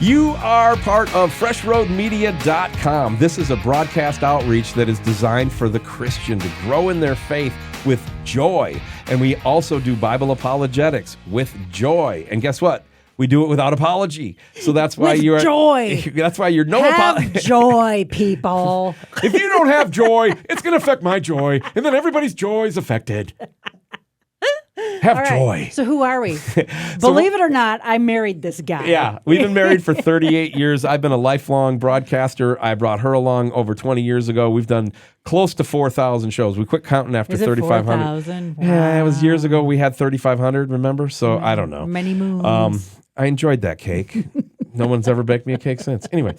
You are part of FreshRoadMedia.com. This is a broadcast outreach that is designed for the Christian to grow in their faith with joy. And we also do Bible apologetics with joy. And guess what? We do it without apology. So that's why you're joy. That's why you're Have joy, people. If you don't have joy, it's going to affect my joy, and then everybody's joy is affected. Have joy. So who are we? Believe it or not, I married this guy. Yeah, we've been married for 38 years. I've been a lifelong broadcaster. I brought her along over 20 years ago. We've done close to 4,000 shows. We quit counting after 3,500. 4,000? Wow. Yeah, it was years ago. We had 3,500, remember? So I don't know. Many moons. I enjoyed that cake. No one's ever baked me a cake since. Anyway,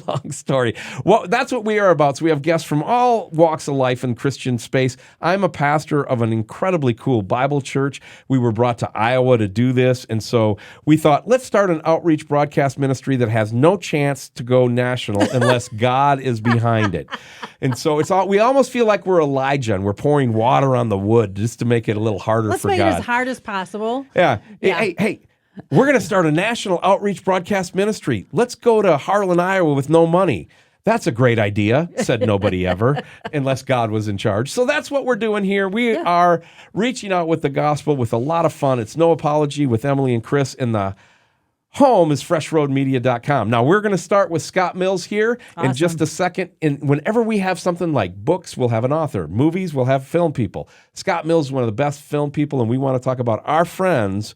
long story. Well, that's what we are about. So we have guests from all walks of life in Christian space. I'm a pastor of an incredibly cool Bible church. We were brought to Iowa to do this. And so we thought, let's start an outreach broadcast ministry that has no chance to go national unless God is behind it. And so we almost feel like we're Elijah and we're pouring water on the wood just to make it a little harder for God. Let's make it as hard as possible. Yeah. Hey. We're going to start a national outreach broadcast ministry. Let's go to Harlan, Iowa with no money. That's a great idea, said nobody ever, unless God was in charge. So that's what we're doing here. We are reaching out with the gospel with a lot of fun. It's No Apology with Emilee and Chris, and the home is FreshRoadMedia.com. Now, we're going to start with Scott Mills here in just a second. And whenever we have something like books, we'll have an author. Movies, we'll have film people. Scott Mills is one of the best film people, and we want to talk about our friends,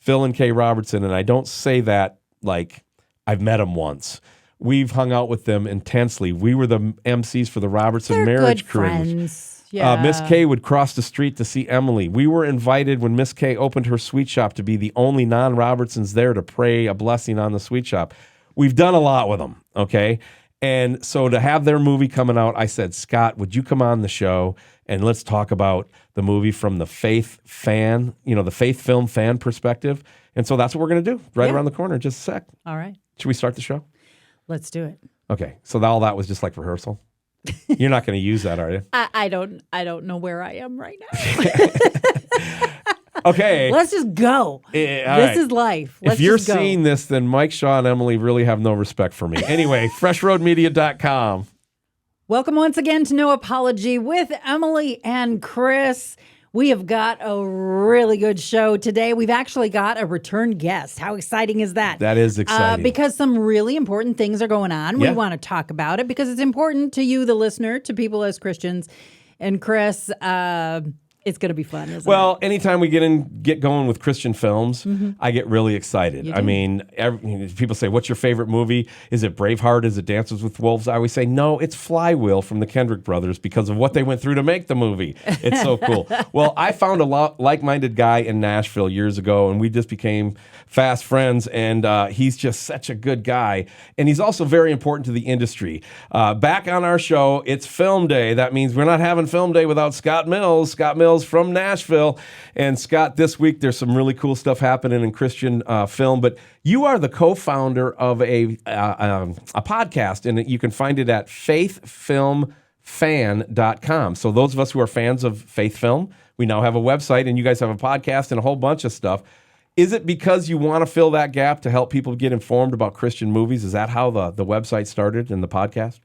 Phil and Kay Robertson, and I don't say that like I've met them once. We've hung out with them intensely. We were the MCs for the Robertson marriage cruise. Yeah. Miss Kay would cross the street to see Emilee. We were invited when Miss Kay opened her sweet shop to be the only non-Robertsons there to pray a blessing on the sweet shop. We've done a lot with them, okay? And so to have their movie coming out, I said, Scott, would you come on the show and let's talk about the movie from the faith fan, the faith film fan perspective. And so that's what we're going to do right around the corner in just a sec. All right. Should we start the show? Let's do it. Okay. So all that was just like rehearsal. You're not going to use that, are you? I don't know where I am right now. Okay. Let's just go. This is life. If you're seeing this, then Mike, Shaw, and Emilee really have no respect for me. Anyway, FreshRoadMedia.com. Welcome once again to No Apology with Emilee and Chris. We have got a really good show today. We've actually got a return guest. How exciting is that? That is exciting. Because some really important things are going on. Yeah. We want to talk about it because it's important to you, the listener, to people as Christians. And Chris, it's going to be fun, isn't it? Well, anytime we get going with Christian films, I get really excited. I mean, people say, what's your favorite movie? Is it Braveheart? Is it Dances with Wolves? I always say, no, it's Flywheel from the Kendrick brothers because of what they went through to make the movie. It's so cool. Well, I found a like-minded guy in Nashville years ago, and we just became fast friends, and he's just such a good guy. And he's also very important to the industry. Back on our show, it's Film Day. That means we're not having Film Day without Scott Mills. Scott Mills from Nashville. And Scott, this week there's some really cool stuff happening in Christian film, but you are the co-founder of a podcast, and you can find it at faithfilmfan.com. So those of us who are fans of faith film, we now have a website, and you guys have a podcast and a whole bunch of stuff. Is it because you want to fill that gap to help people get informed about Christian movies? Is that how the website started and the podcast?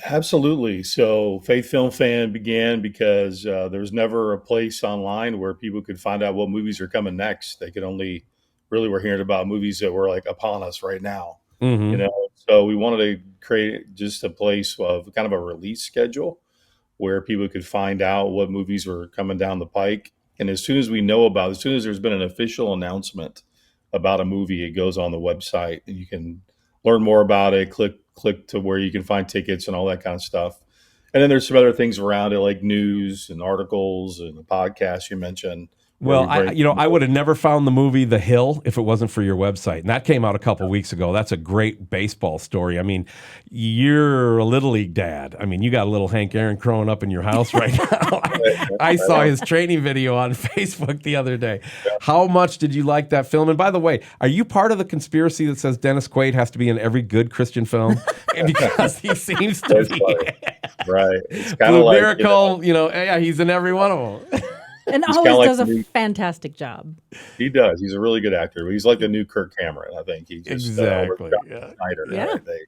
Absolutely. So Faith Film Fan began because there was never a place online where people could find out what movies are coming next. They could only really were hearing about movies that were like upon us right now. So we wanted to create just a place of kind of a release schedule where people could find out what movies were coming down the pike. And as soon as we know about it, as soon as there's been an official announcement about a movie, it goes on the website and you can learn more about it, click to where you can find tickets and all that kind of stuff. And then there's some other things around it, like news and articles and the podcast you mentioned. Well, I would have never found the movie The Hill if it wasn't for your website. And that came out a couple weeks ago. That's a great baseball story. I mean, you're a Little League dad. I mean, you got a little Hank Aaron growing up in your house right now. I saw his training video on Facebook the other day. How much did you like that film? And by the way, are you part of the conspiracy that says Dennis Quaid has to be in every good Christian film? Because he seems to be. Right. It's kind of like, Miracle, yeah, he's in every one of them. And He's kind of always like does the a new, fantastic job. he does. He's a really good actor. He's like the new Kirk Cameron, I think. He just or Exactly. Scott Yeah. Snyder, Yeah. I think.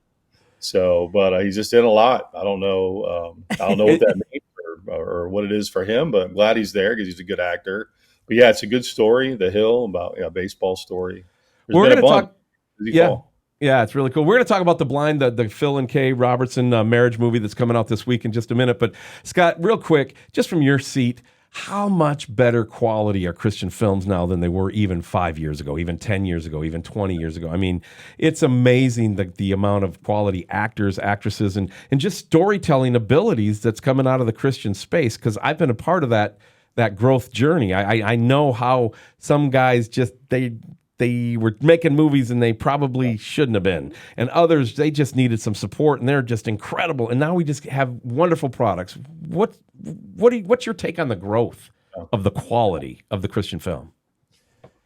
So, but he's just in a lot. I don't know what that means or what it is for him, but I'm glad he's there because he's a good actor. But yeah, it's a good story. The Hill about baseball story. There's We're been going a to bunch. talk. Does he Yeah. fall? Yeah, it's really cool. We're going to talk about The Blind, the Phil and Kay Robertson marriage movie that's coming out this week in just a minute. But Scott, real quick, just from your seat, how much better quality are Christian films now than they were even 5 years ago, even 10 years ago, even 20 years ago? I mean, it's amazing the amount of quality actors, actresses, and just storytelling abilities that's coming out of the Christian space, because I've been a part of that growth journey. I know how some guys just they were making movies and they probably shouldn't have been. And others, they just needed some support and they're just incredible. And now we just have wonderful products. What's your take on the growth of the quality of the Christian film?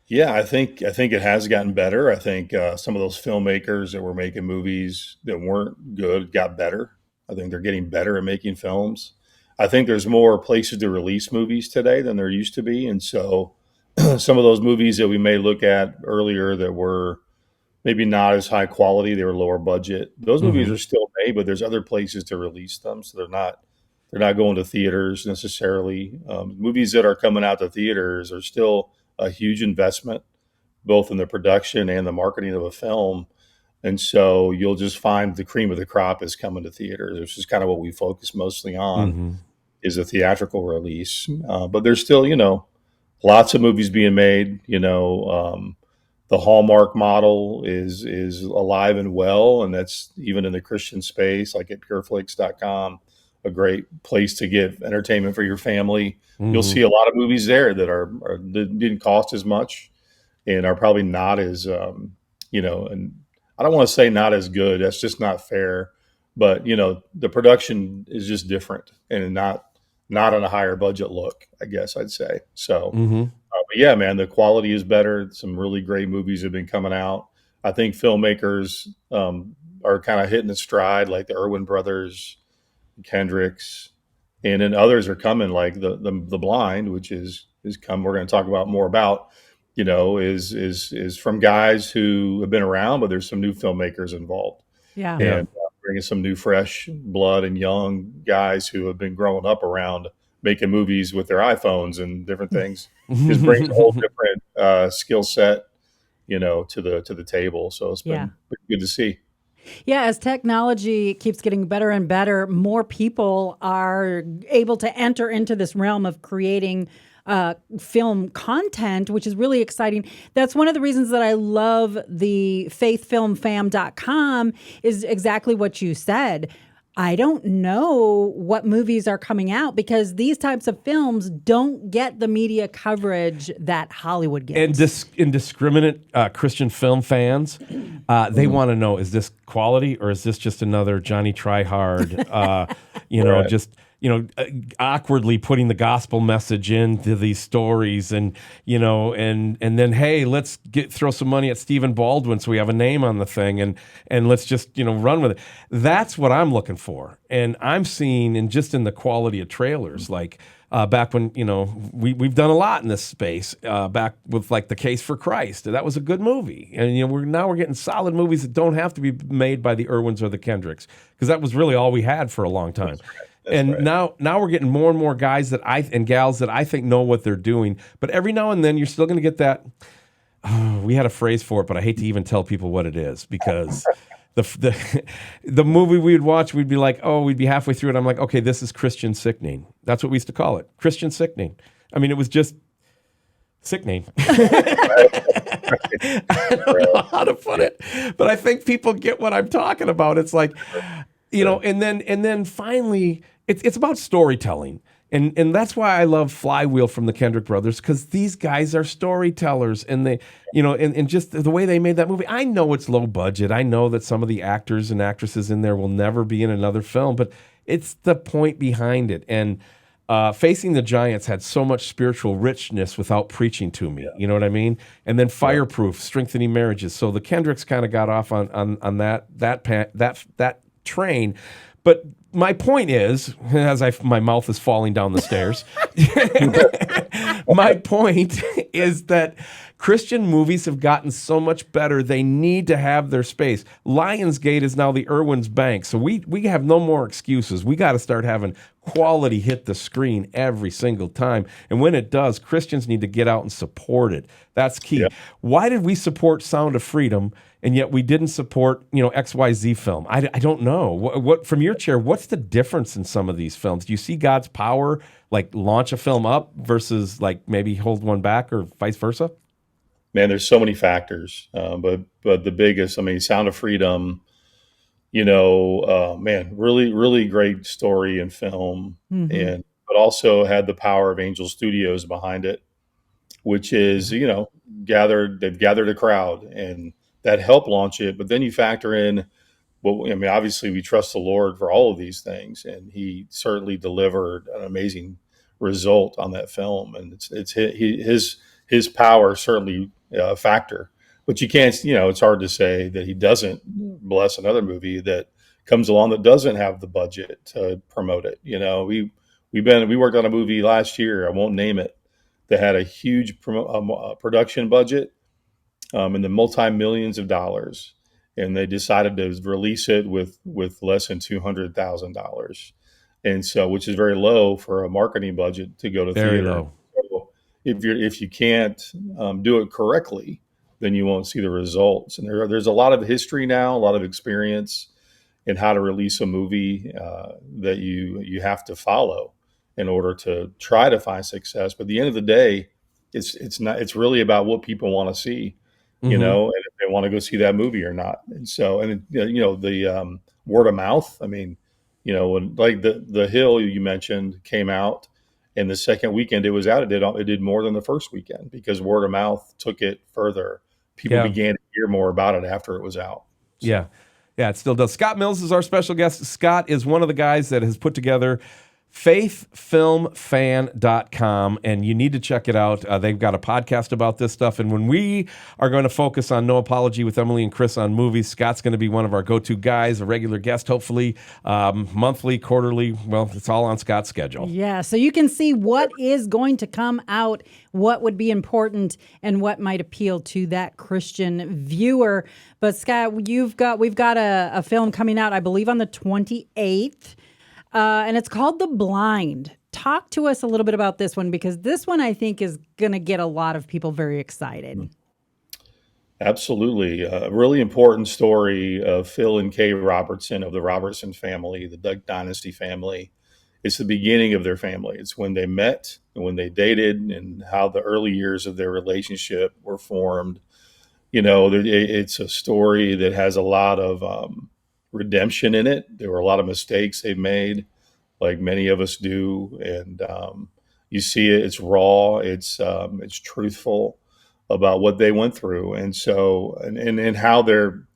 Yeah, I think it has gotten better. I think some of those filmmakers that were making movies that weren't good got better. I think they're getting better at making films. I think there's more places to release movies today than there used to be, and so some of those movies that we may look at earlier that were maybe not as high quality, they were lower budget. Those movies Mm-hmm. are still made, but there's other places to release them, so they're not going to theaters necessarily. Movies that are coming out to theaters are still a huge investment, both in the production and the marketing of a film. And so you'll just find the cream of the crop is coming to theaters, which is kind of what we focus mostly on Mm-hmm. is a theatrical release. But there's still, lots of movies being made. The Hallmark model is alive and well, and that's even in the Christian space, like at pureflix.com, a great place to get entertainment for your family. You'll Mm-hmm. see a lot of movies there that didn't cost as much and are probably not as and I don't want to say not as good. That's just not fair. But the production is just different and not on a higher budget look, I guess I'd say. So, Mm-hmm. but yeah, man, the quality is better. Some really great movies have been coming out. I think filmmakers are kind of hitting its stride, like the Irwin brothers, Kendricks, and then others are coming, like the Blind, which is come. We're going to talk about more about. Is from guys who have been around, but there's some new filmmakers involved Yeah. Yeah. and bringing some new fresh blood and young guys who have been growing up around making movies with their iPhones and different things. Just brings a whole different skill set, to the table. So it's Yeah. been good to see. Yeah, as technology keeps getting better and better, more people are able to enter into this realm of creating film content, which is really exciting. That's one of the reasons that I love the faithfilmfam.com is exactly what you said. I don't know what movies are coming out because these types of films don't get the media coverage that Hollywood gets. And indiscriminate Christian film fans, they want to know, is this quality or is this just another Johnny Try Hard, Right. just, awkwardly putting the gospel message into these stories and then, hey, let's throw some money at Stephen Baldwin so we have a name on the thing and let's just, run with it. That's what I'm looking for. And I'm seeing in the quality of trailers, like back when, we've done a lot in this space, back with like The Case for Christ. That was a good movie. And, we're getting solid movies that don't have to be made by the Irwins or the Kendricks, because that was really all we had for a long time. And right. now we're getting more and more guys and gals that I think know what they're doing. But every now and then you're still going to get that. We had a phrase for it, but I hate to even tell people what it is, because the movie we'd watch, we'd be like, oh, we'd be halfway through it. I'm like, okay, this is Christian sickening. That's what we used to call it, Christian sickening. I mean, it was just sickening. I don't know how to put it, but I think people get what I'm talking about. It's like, and then finally, it's about storytelling. And that's why I love Flywheel from the Kendrick brothers, because these guys are storytellers, and they, and just the way they made that movie. I know it's low budget. I know that some of the actors and actresses in there will never be in another film, but it's the point behind it. And Facing the Giants had so much spiritual richness without preaching to me. You know what I mean? And then Fireproof, Strengthening Marriages. So the Kendricks kind of got off on that train. But my point is, my mouth is falling down the stairs, My point is that Christian movies have gotten so much better. They need to have their space. Lionsgate is now the Irwin's Bank, so we have no more excuses. We got to start having quality hit the screen every single time. And when it does, Christians need to get out and support it. That's key. Yeah. Why did we support Sound of Freedom and yet we didn't support, XYZ film? I don't know. What from your chair, what's the difference in some of these films? Do you see God's power like launch a film up versus like maybe hold one back or vice versa? Man, there's so many factors, but the biggest, Sound of Freedom, man, really, really great story and film, Mm-hmm. but also had the power of Angel Studios behind it, which is, they've gathered a crowd, and that helped launch it. But then you factor in, well, obviously we trust the Lord for all of these things, and He certainly delivered an amazing result on that film, and it's his power certainly a factor. But you can't, it's hard to say that He doesn't bless another movie that comes along that doesn't have the budget to promote it. We worked on a movie last year, I won't name it, that had a huge production budget in the multi-millions of dollars, and they decided to release it with less than $200,000, and so, which is very low for a marketing budget to go to Very theater. low. So if you can't do it correctly, then you won't see the results. And there's a lot of history now, a lot of experience in how to release a movie that you have to follow in order to try to find success. But at the end of the day, it's really about what people want to see, Mhm. and if they want to go see that movie or not. And so, the word of mouth. When like the Hill you mentioned came out, and the second weekend it was out, it did more than the first weekend because word of mouth took it further. People Yeah. began to hear more about it after it was out. So, Yeah. Yeah, it still does. Scott Mills is our special guest. Scott is one of the guys that has put together faithfilmfan.com, and you need to check it out. They've got a podcast about this stuff, and when we are going to focus on No Apology with Emilee and Chris on movies, Scott's going to be one of our go-to guys, a regular guest, hopefully monthly, quarterly. Well, it's all on Scott's schedule. Yeah, so you can see what is going to come out, what would be important, and what might appeal to that Christian viewer. But Scott, we've got a film coming out, I believe, on the 28th. And it's called The Blind. Talk to us a little bit about this one, because this one I think is going to get a lot of people very excited. Absolutely. A really important story of Phil and Kay Robertson of the Robertson family, the Duck Dynasty family. It's the beginning of their family. It's when they met and when they dated and how the early years of their relationship were formed. It's a story that has a lot of redemption in it. There were a lot of mistakes they made, like many of us do, and you see it. It's raw. It's truthful about what they went through, and so and how their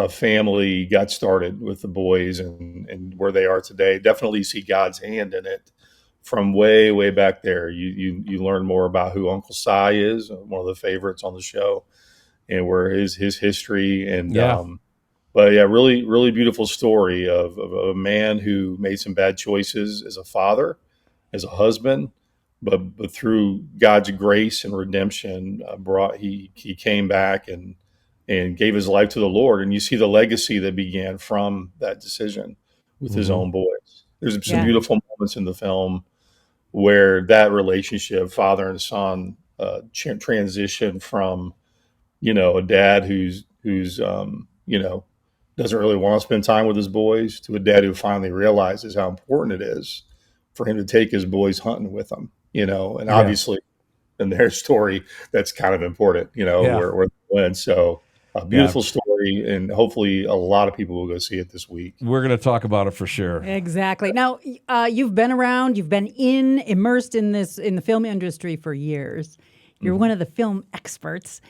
family got started with the boys and where they are today. Definitely see God's hand in it from way back there. You learn more about who Uncle Si is, one of the favorites on the show, and where his history and. Yeah. But yeah, really, really beautiful story of a man who made some bad choices as a father, as a husband, but through God's grace and redemption, he came back and gave his life to the Lord. And you see the legacy that began from that decision with his own boys. There's some beautiful moments in the film where that relationship, father and son, transition from a dad who's doesn't really want to spend time with his boys to a dad who finally realizes how important it is for him to take his boys hunting with him, and obviously in their story, that's kind of important, where they went. So a beautiful story, and hopefully a lot of people will go see it this week. We're going to talk about it for sure. Exactly. Now, you've been around, you've been immersed in the film industry for years. You're one of the film experts.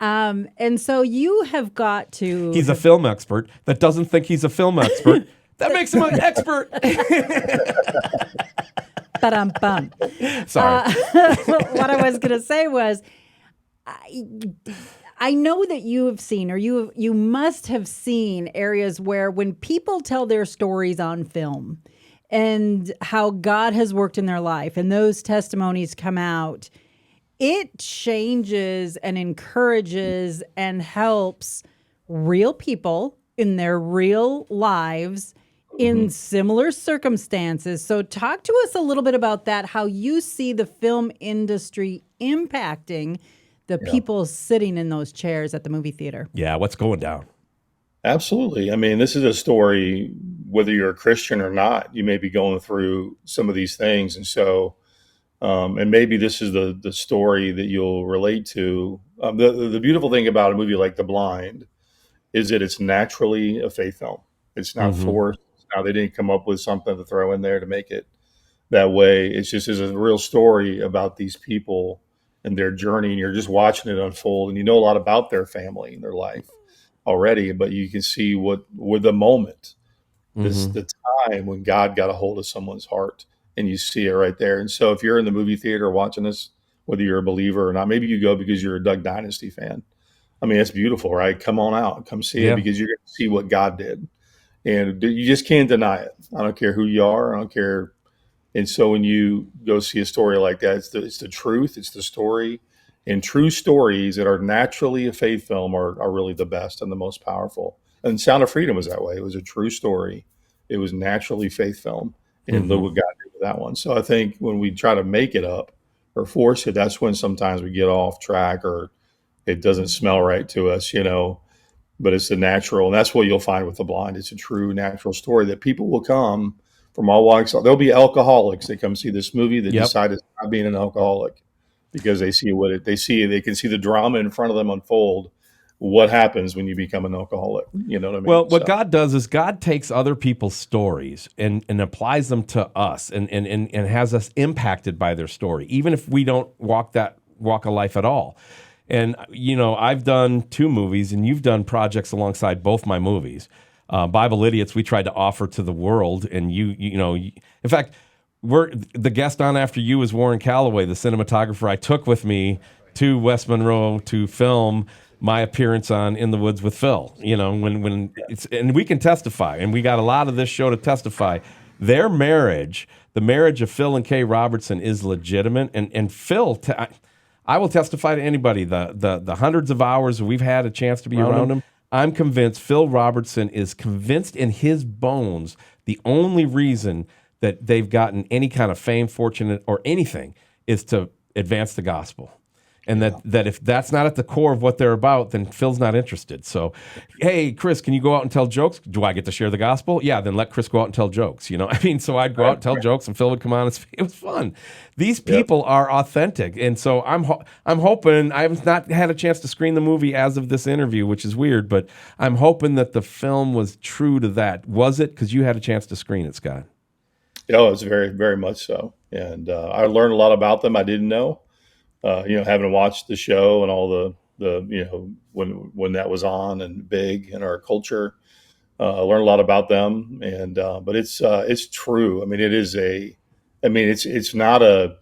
And so you have got to... He's a film expert that doesn't think he's a film expert. That makes him an expert. Ba-dum-bum. Sorry. What I was going to say was, I know that you have seen, or you must have seen areas where when people tell their stories on film, and how God has worked in their life, and those testimonies come out, it changes and encourages and helps real people in their real lives in similar circumstances. So talk to us a little bit about that, how you see the film industry impacting the people sitting in those chairs at the movie theater. Yeah, what's going down? Absolutely. I mean, this is a story, whether you're a Christian or not, you may be going through some of these things. And so, and maybe this is the story that you'll relate to. The beautiful thing about a movie like The Blind is that it's naturally a faith film. It's not forced. Now, they didn't come up with something to throw in there to make it that way. It's just is a real story about these people and their journey, and you're just watching it unfold, and you know a lot about their family and their life already, but you can see what the moment, the time when God got a hold of someone's heart, and you see it right there. And so if you're in the movie theater watching this, whether you're a believer or not, maybe you go because you're a Duck Dynasty fan. I mean, it's beautiful, right? Come on out, come see it, because you're going to see what God did. And you just can't deny it. I don't care who you are. I don't care. And so when you go see a story like that, it's the truth. It's the story. And true stories that are naturally a faith film are really the best and the most powerful. And Sound of Freedom was that way. It was a true story. It was naturally faith film. And look what God did with that one. So I think when we try to make it up or force it, that's when sometimes we get off track or it doesn't smell right to us, but it's the natural. And that's what you'll find with The Blind. It's a true natural story that people will come from all walks. There'll be alcoholics that come see this movie that decide to stop being an alcoholic because they see they can see the drama in front of them unfold. What happens when you become an alcoholic? You know what I mean? Well, what God does is God takes other people's stories and applies them to us and has us impacted by their story, even if we don't walk of life at all. And, I've done 2 movies, and you've done projects alongside both my movies. Bible Idiots, we tried to offer to the world, and in fact, the guest on after you is Warren Calloway, the cinematographer I took with me to West Monroe to film my appearance on In the Woods with Phil. When it's, and we can testify, and we got a lot of this show to testify. Their marriage, the marriage of Phil and Kay Robertson, is legitimate, and Phil. I will testify to anybody, the hundreds of hours we've had a chance to be around him. I'm convinced Phil Robertson is convinced in his bones the only reason that they've gotten any kind of fame, fortune, or anything is to advance the gospel. And that if that's not at the core of what they're about, then Phil's not interested. So, hey, Chris, can you go out and tell jokes? Do I get to share the gospel? Yeah, then let Chris go out and tell jokes. So I'd go out and tell jokes, and Phil would come on. It was fun. These people are authentic, and so I'm hoping. I have not had a chance to screen the movie as of this interview, which is weird, but I'm hoping that the film was true to that. Was it? Because you had a chance to screen it, Scott. Oh, it's very, very much so. And I learned a lot about them I didn't know. Having watched the show and all the when that was on and big in our culture, I learned a lot about them. And but it's true. I mean, it's not a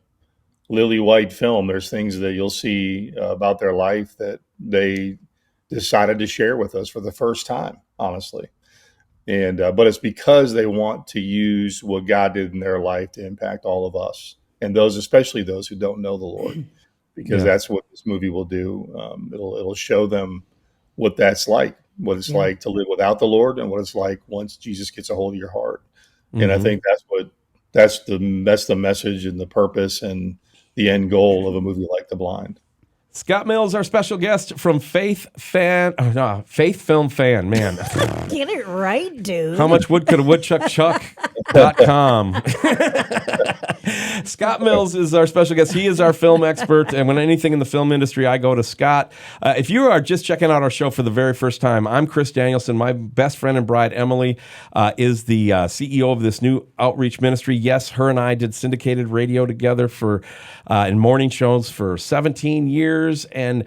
lily white film. There's things that you'll see about their life that they decided to share with us for the first time, honestly. And but it's because they want to use what God did in their life to impact all of us, and especially those who don't know the Lord. Because that's what this movie will do. It'll show them what that's like, what it's like to live without the Lord, and what it's like once Jesus gets a hold of your heart. And I think that's the message and the purpose and the end goal of a movie like The Blind. Scott Mills, our special guest from Faith Film Fan, man. Get it right, dude. How much wood could a woodchuck chuck.com. Scott Mills is our special guest. He is our film expert, and when anything in the film industry, I go to Scott. If you are just checking out our show for the very first time, I'm Chris Danielson. My best friend and bride, Emilee, is the CEO of this new outreach ministry. Yes, her and I did syndicated radio together in morning shows for 17 years. And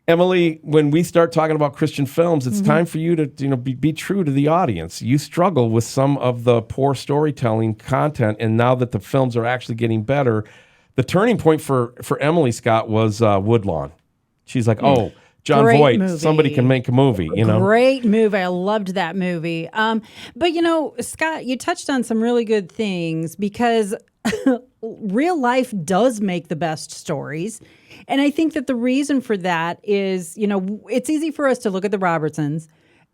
Emilee, when we start talking about Christian films, it's time for you to be true to the audience. You struggle with some of the poor storytelling content, and now that the films are actually getting better, the turning point for Emilee, Scott, was Woodlawn. She's like, John Great Voight, movie. somebody can make a movie, you know? Great movie. I loved that movie. But Scott, you touched on some really good things because real life does make the best stories. And I think that the reason for that is, it's easy for us to look at the Robertsons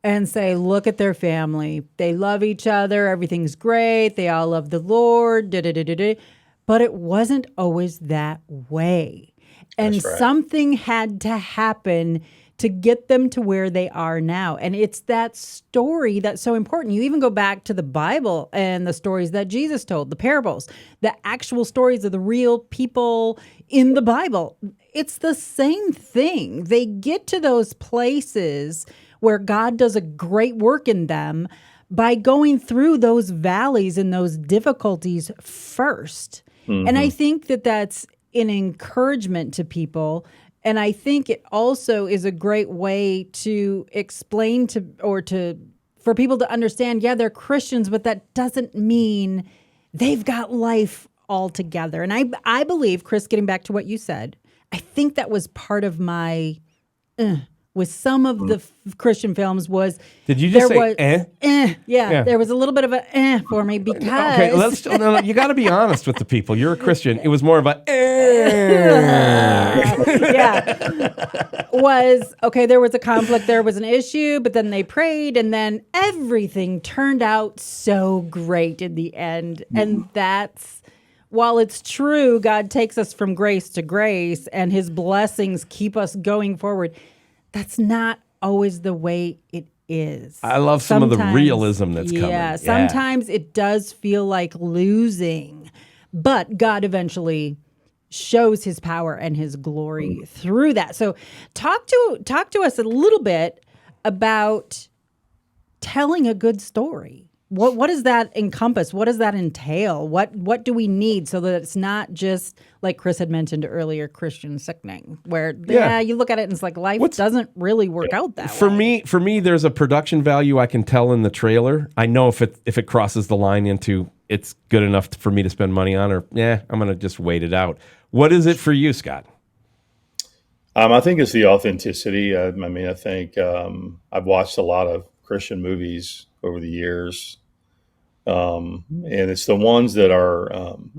and say, look at their family. They love each other. Everything's great. They all love the Lord. But it wasn't always that way. And That's right. something had to happen to get them to where they are now. And it's that story that's so important. You even go back to the Bible and the stories that Jesus told, the parables, the actual stories of the real people in the Bible. It's the same thing. They get to those places where God does a great work in them by going through those valleys and those difficulties first. Mm-hmm. And I think that that's an encouragement to people. And I think it also is a great way to explain for people to understand, yeah, they're Christians, but that doesn't mean they've got life all together. And I believe, Chris, getting back to what you said, I think that was part of my with some of the Christian films was Did you just say Yeah, there was a little bit of a for me because Okay, you got to be honest with the people. You're a Christian. It was more of a was okay. There was a conflict. There was an issue, but then they prayed, and then everything turned out so great in the end. And that's while it's true, God takes us from grace to grace, and His blessings keep us going forward. That's not always the way it is. I love some of the realism that's coming. Yeah, sometimes it does feel like losing, but God eventually shows His power and His glory through that. So talk to us a little bit about telling a good story. What does that encompass? What does that entail? What do we need so that it's not just like Chris had mentioned earlier, Christian sickening, where you look at it and it's like life doesn't really work out that way. For me, there's a production value I can tell in the trailer. I know if it crosses the line into it's good enough for me to spend money on, or I'm going to just wait it out. What is it for you, Scott? I think it's the authenticity. I think I've watched a lot of Christian movies over the years. And it's the ones that are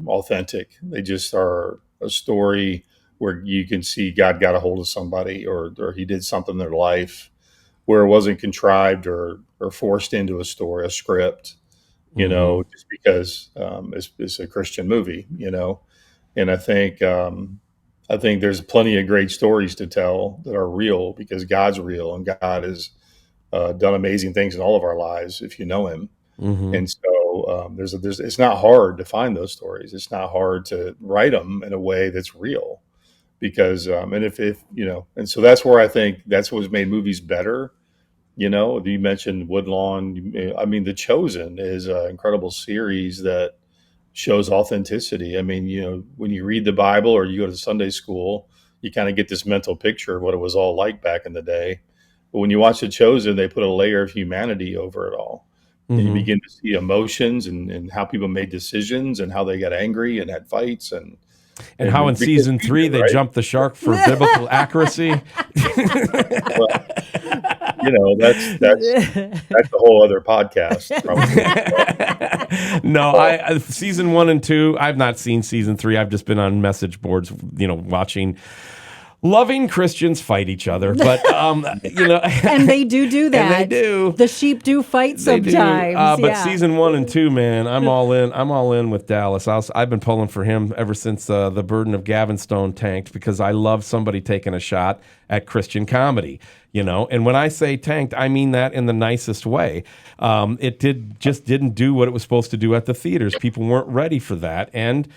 authentic. They just are a story where you can see God got a hold of somebody or He did something in their life where it wasn't contrived or forced into a story, a script, just because it's a Christian movie, And I think there's plenty of great stories to tell that are real because God's real and God has done amazing things in all of our lives if you know Him. Mm-hmm. And so it's not hard to find those stories. It's not hard to write them in a way that's real because, and so that's where I think that's what's made movies better. You mentioned Woodlawn. The Chosen is an incredible series that shows authenticity. When you read the Bible or you go to Sunday school, you kind of get this mental picture of what it was all like back in the day. But when you watch The Chosen, they put a layer of humanity over it all. Mm-hmm. And you begin to see emotions and how people made decisions and how they got angry and had fights and how in season 3 they jumped the shark for biblical accuracy. Well, that's a whole other podcast. Probably. No, season 1 and 2. I've not seen season 3. I've just been on message boards, watching loving Christians fight each other, but and they do that. And they do. The sheep do fight sometimes. But season 1 and 2, man, I'm all in. I'm all in with Dallas. I've been pulling for him ever since The Burden of Gavin Stone tanked because I love somebody taking a shot at Christian comedy. And when I say tanked, I mean that in the nicest way. It didn't do what it was supposed to do at the theaters. People weren't ready for that, and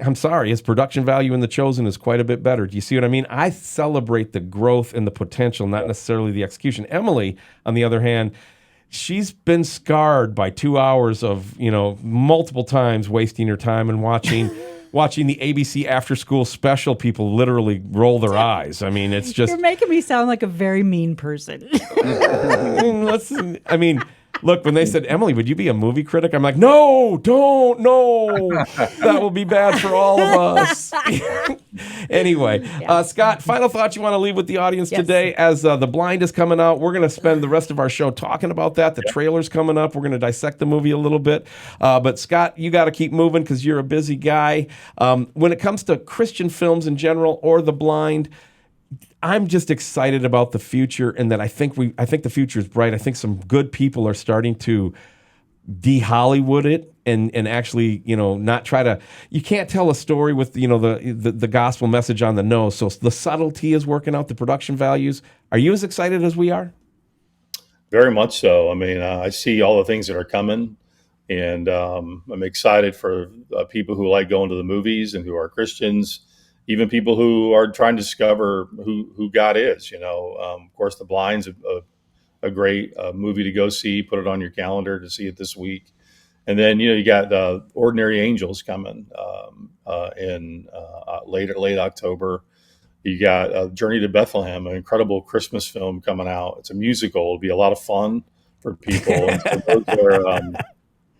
I'm sorry, his production value in The Chosen is quite a bit better. Do you see what I mean? I celebrate the growth and the potential, not necessarily the execution. Emilee, on the other hand, she's been scarred by 2 hours of, multiple times wasting her time and watching the ABC after school special. People literally roll their eyes. It's just... You're making me sound like a very mean person. Look, when they said, Emilee, would you be a movie critic? I'm like, no, don't, no. That will be bad for all of us. Anyway, Scott, final thoughts you want to leave with the audience today as The Blind is coming out. We're going to spend the rest of our show talking about that. The trailer's coming up. We're going to dissect the movie a little bit. But Scott, you got to keep moving because you're a busy guy. When it comes to Christian films in general or The Blind, I'm just excited about the future, and that I think the future is bright. I think some good people are starting to de-Hollywood it and actually, not try to. You can't tell a story with the gospel message on the nose. So the subtlety is working out, the production values. Are you as excited as we are? Very much so. I mean, I see all the things that are coming, and I'm excited for people who like going to the movies and who are Christians. Even people who are trying to discover who God is, of course, The Blind's a great movie to go see. Put it on your calendar to see it this week. And then, you got Ordinary Angels coming in late October. You got Journey to Bethlehem, an incredible Christmas film coming out. It's a musical. It'll be a lot of fun for people. And so those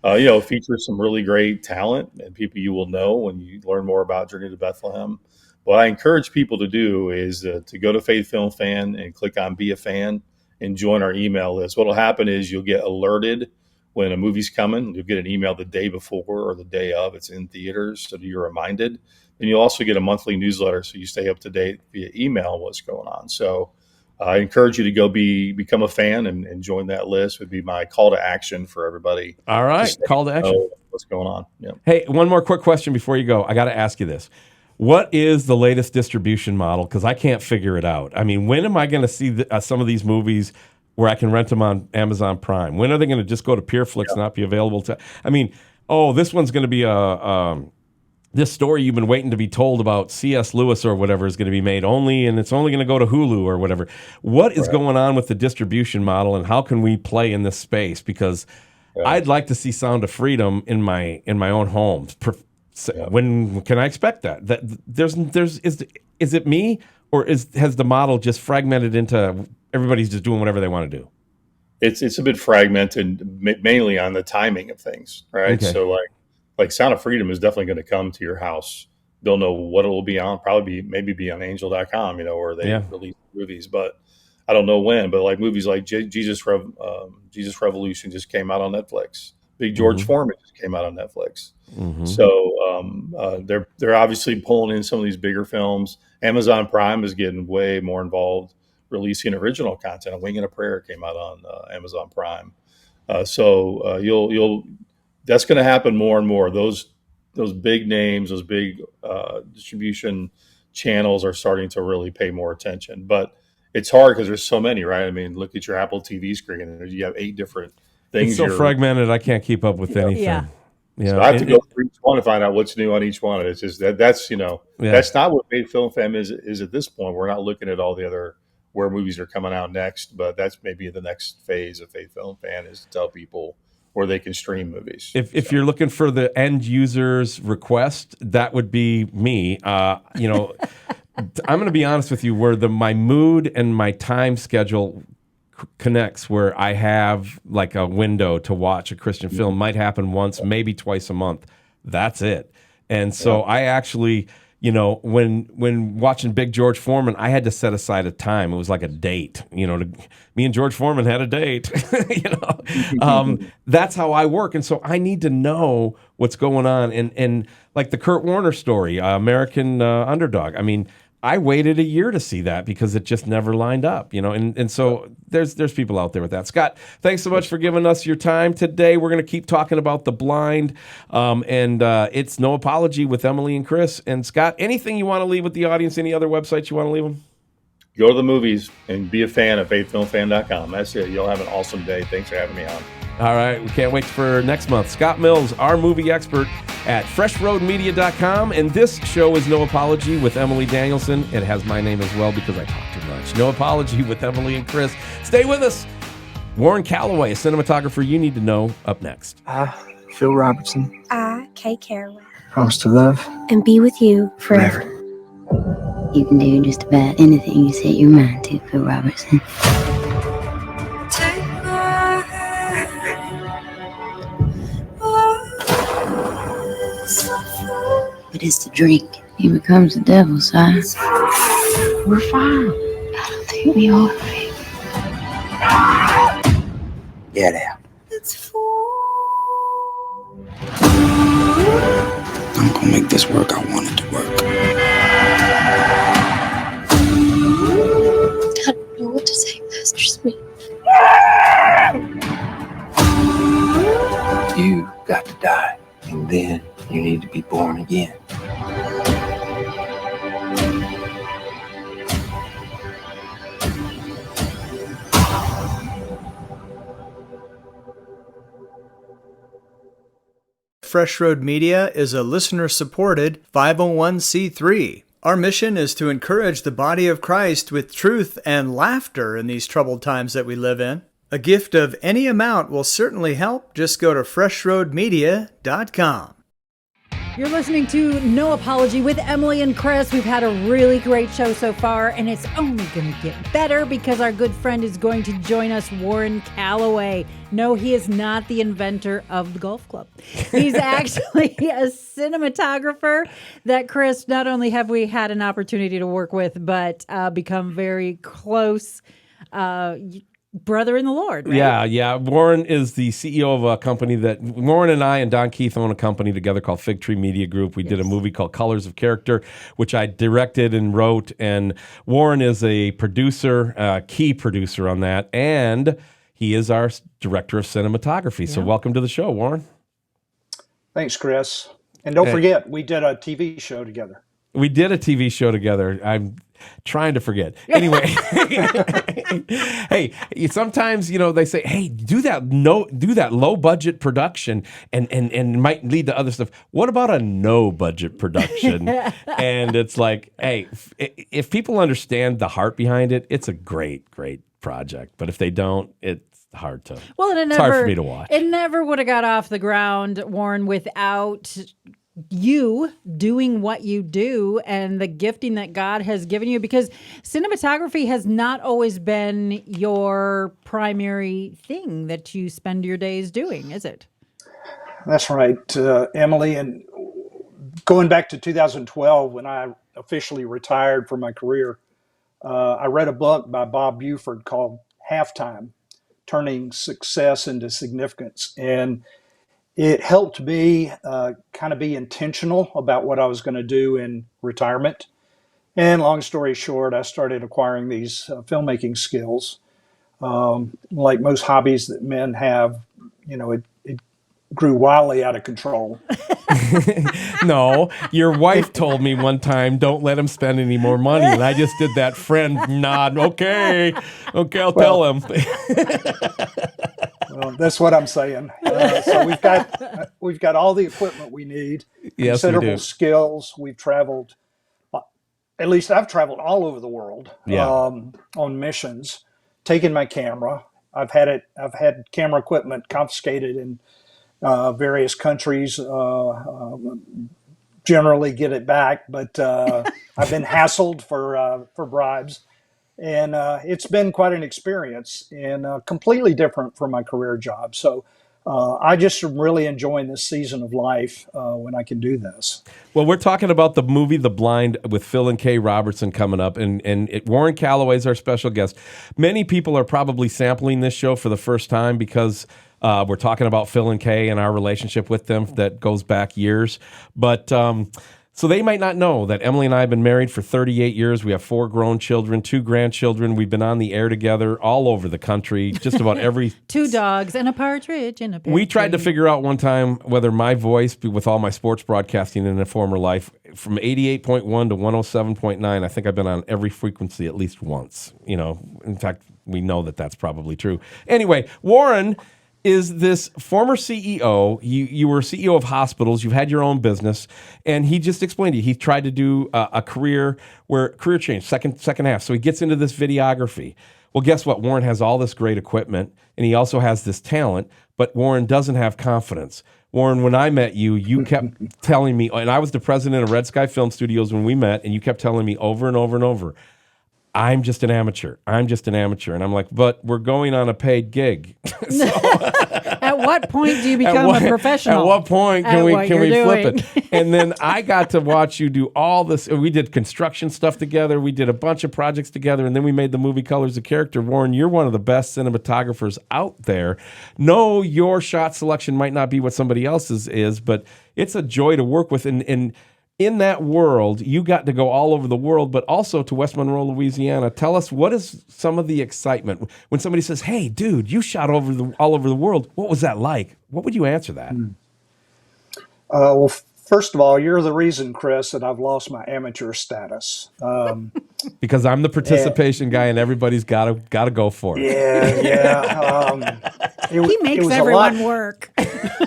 are, features some really great talent and people you will know when you learn more about Journey to Bethlehem. What I encourage people to do is to go to Faith Film Fan and click on Be a Fan and join our email list. What will happen is you'll get alerted when a movie's coming. You'll get an email the day before or the day of. It's in theaters, so that you're reminded. And you'll also get a monthly newsletter, so you stay up to date via email what's going on. So I encourage you to go become a fan and join that list. Would be my call to action for everybody. All right, call to action. What's going on? Yep. Hey, one more quick question before you go. I got to ask you this. What is the latest distribution model? Because I can't figure it out. I mean, when am I going to see some of these movies where I can rent them on Amazon Prime? When are they going to just go to PureFlix and not be available to? I mean, this one's going to be this story you've been waiting to be told about C.S. Lewis or whatever is going to be made only, and it's only going to go to Hulu or whatever. What is going on with the distribution model, and how can we play in this space? Because I'd like to see Sound of Freedom in my own home. When can I expect that? Is it me, or has the model just fragmented into everybody's just doing whatever they want to do? It's a bit fragmented, mainly on the timing of things, right? Okay. So like Sound of Freedom is definitely going to come to your house. Don't know what it will be on. Maybe be on Angel.com, where they release movies, but I don't know when. But like movies like Jesus Revolution just came out on Netflix. Big George Foreman just came out on Netflix. Mm-hmm. So they're obviously pulling in some of these bigger films. Amazon Prime is getting way more involved, releasing original content. A Wing and a Prayer came out on Amazon Prime. You'll that's going to happen more and more. Those big names, those big distribution channels are starting to really pay more attention. But it's hard because there's so many, right? I mean, look at your Apple TV screen, and you have 8 different things. It's so fragmented, I can't keep up with anything. Yeah. So I have to go through each one to find out what's new on each one. It's just that's not what Faith Film Fan is at this point. We're not looking at all the other where movies are coming out next, but that's maybe the next phase of Faith Film Fan is to tell people where they can stream movies. If you're looking for the end user's request, that would be me. I'm going to be honest with you, where my mood and my time schedule connects, where I have like a window to watch a Christian film, might happen once, maybe twice a month. That's it. And so I actually, when watching Big George Foreman, I had to set aside a time. It was like a date, me and George Foreman had a date, that's how I work. And so I need to know what's going on. And like the Kurt Warner story, American Underdog. I mean, I waited a year to see that because it just never lined up, and so there's people out there with that. Scott, thanks so much for giving us your time today. We're going to keep talking about The Blind, and it's No Apology with Emilee and Chris. And Scott, anything you want to leave with the audience? Any other websites you want to leave them? Go to the movies and be a fan at faithfilmfan.com. That's it. You'll have an awesome day. Thanks for having me on. All right. We can't wait for next month. Scott Mills, our movie expert at freshroadmedia.com. And this show is No Apology with Emilee Danielson. It has my name as well because I talk too much. No Apology with Emilee and Chris. Stay with us. Warren Calloway, a cinematographer you need to know, up next. Phil Robertson. Kay Caraway. Promise to love. And be with you forever. You can do just about anything you set your mind to, Phil Robertson. Take my hand, but it's the drink. He becomes the devil's side. We're fine. I don't think we are. Get out. I'm gonna make this work. I want it to work. I don't know what to say, Pastor Smith. You got to die, and then you need to be born again. Fresh Road Media is a listener-supported 501c3. Our mission is to encourage the body of Christ with truth and laughter in these troubled times that we live in. A gift of any amount will certainly help. Just go to freshroadmedia.com. You're listening to No Apology with Emilee and Chris. We've had a really great show so far, and it's only going to get better because our good friend is going to join us, Warren Calloway. No, he is not the inventor of the golf club. He's actually a cinematographer that, Chris, not only have we had an opportunity to work with, but become very close brother in the Lord, right? Yeah. Warren is the CEO of a company that Warren and I and Don Keith own a company together called Fig Tree Media Group. We did a movie called Colors of Character, which I directed and wrote. And Warren is a producer, key producer on that. And he is our director of cinematography. So welcome to the show, Warren. Thanks, Chris. And don't forget, we did a TV show together. We did a TV show together. I'm trying to forget. Anyway, hey, sometimes they say, "Hey, do that low budget production, and it might lead to other stuff." What about a no budget production? And it's like, hey, if people understand the heart behind it, it's a great project. But if they don't, it's hard to. Well, and it's hard for me to watch. It never would have got off the ground, Warren, without you doing what you do and the gifting that God has given you, because cinematography has not always been your primary thing that you spend your days doing, is it? That's right, Emilee. And going back to 2012, when I officially retired from my career, I read a book by Bob Buford called Halftime, Turning Success into Significance. And it helped me kind of be intentional about what I was going to do in retirement. And long story short, I started acquiring these filmmaking skills. Like most hobbies that men have, it grew wildly out of control. No, your wife told me one time, don't let him spend any more money. And I just did that friend nod. Okay, I'll tell him. Well, that's what I'm saying. So we've got all the equipment we need. Yes, we do. Considerable skills. We've traveled, at least I've traveled all over the world on missions, taking my camera. I've had camera equipment confiscated in various countries. Generally get it back, but I've been hassled for bribes. And it's been quite an experience and completely different from my career job. So I just am really enjoying this season of life when I can do this. Well, we're talking about the movie The Blind with Phil and Kay Robertson coming up, and Warren Calloway is our special guest. Many people are probably sampling this show for the first time because we're talking about Phil and Kay and our relationship with them that goes back years. But so they might not know that Emilee and I have been married for 38 years. We have 4 grown children, 2 grandchildren. We've been on the air together all over the country, just about every... 2 dogs and a partridge in a pear We tried to tree. figure out one time whether my voice, with all my sports broadcasting in a former life, from 88.1 to 107.9, I think I've been on every frequency at least once. In fact, we know that that's probably true. Anyway, Warren is this former CEO. You were CEO of hospitals. You've had your own business, and he just explained to you he tried to do a career change, second half. So he gets into this videography. Well, guess what? Warren has all this great equipment, and he also has this talent, but Warren doesn't have confidence. Warren, when I met you, you kept telling me, and I was the president of Red Sky Film Studios when we met, and you kept telling me over and over and over, I'm just an amateur. I'm just an amateur. And I'm like, but we're going on a paid gig. At what point do you become a professional? At what point can we flip doing? it? And then I got to watch you do all this. We did construction stuff together. We did a bunch of projects together, and then we made the movie Colors of Character. Warren, you're one of the best cinematographers out there. No, your shot selection might not be what somebody else's is, but it's a joy to work with. And in that world, you got to go all over the world, but also to West Monroe, Louisiana. Tell us, what is some of the excitement when somebody says, "Hey, dude, you shot all over the world. What was that like?" What would you answer that? Well, first of all, you're the reason, Chris, that I've lost my amateur status. Because I'm the participation guy, and everybody's got to go for it. Yeah. He makes everyone work.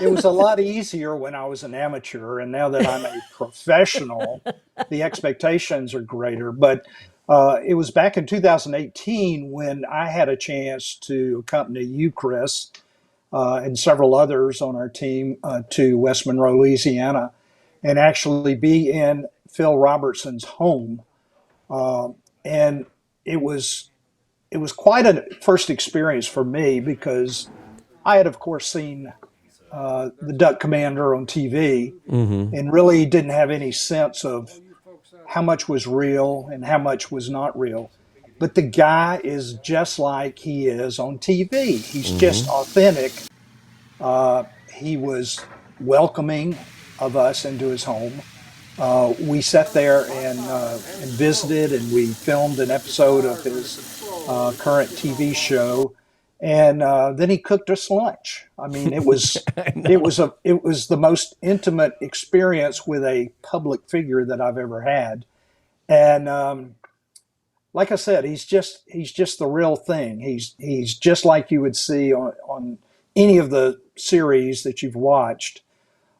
It was a lot easier when I was an amateur, and now that I'm a professional, the expectations are greater. But it was back in 2018 when I had a chance to accompany you, Chris, and several others on our team to West Monroe, Louisiana, and actually be in Phil Robertson's home. And it was quite a first experience for me, because I had, of course, seen the Duck Commander on TV, and really didn't have any sense of how much was real and how much was not real. But the guy is just like he is on TV. He's just authentic. He was welcoming of us into his home. We sat there and visited, and we filmed an episode of his current TV show. And then he cooked us lunch. I mean, it was the most intimate experience with a public figure that I've ever had. And like I said, he's just the real thing. He's just like you would see on any of the series that you've watched.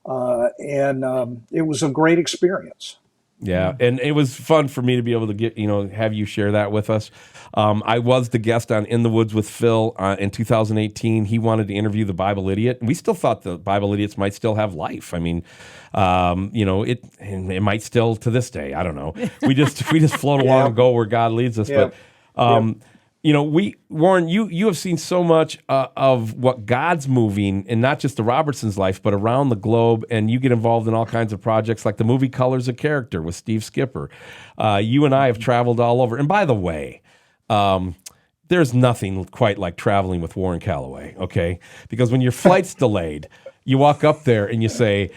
And it was a great experience. Yeah, and it was fun for me to be able to have you share that with us. I was the guest on In the Woods with Phil in 2018. He wanted to interview the Bible Idiot. We still thought the Bible Idiots might still have life. I mean, it might still to this day. I don't know. We just float along and go where God leads us. Yeah. But Warren, you have seen so much of what God's moving, and not just the Robertsons' life, but around the globe, and you get involved in all kinds of projects like the movie Colors of Character with Steve Skipper. You and I have traveled all over. And by the way, there's nothing quite like traveling with Warren Calloway, okay? Because when your flight's delayed, you walk up there and you say,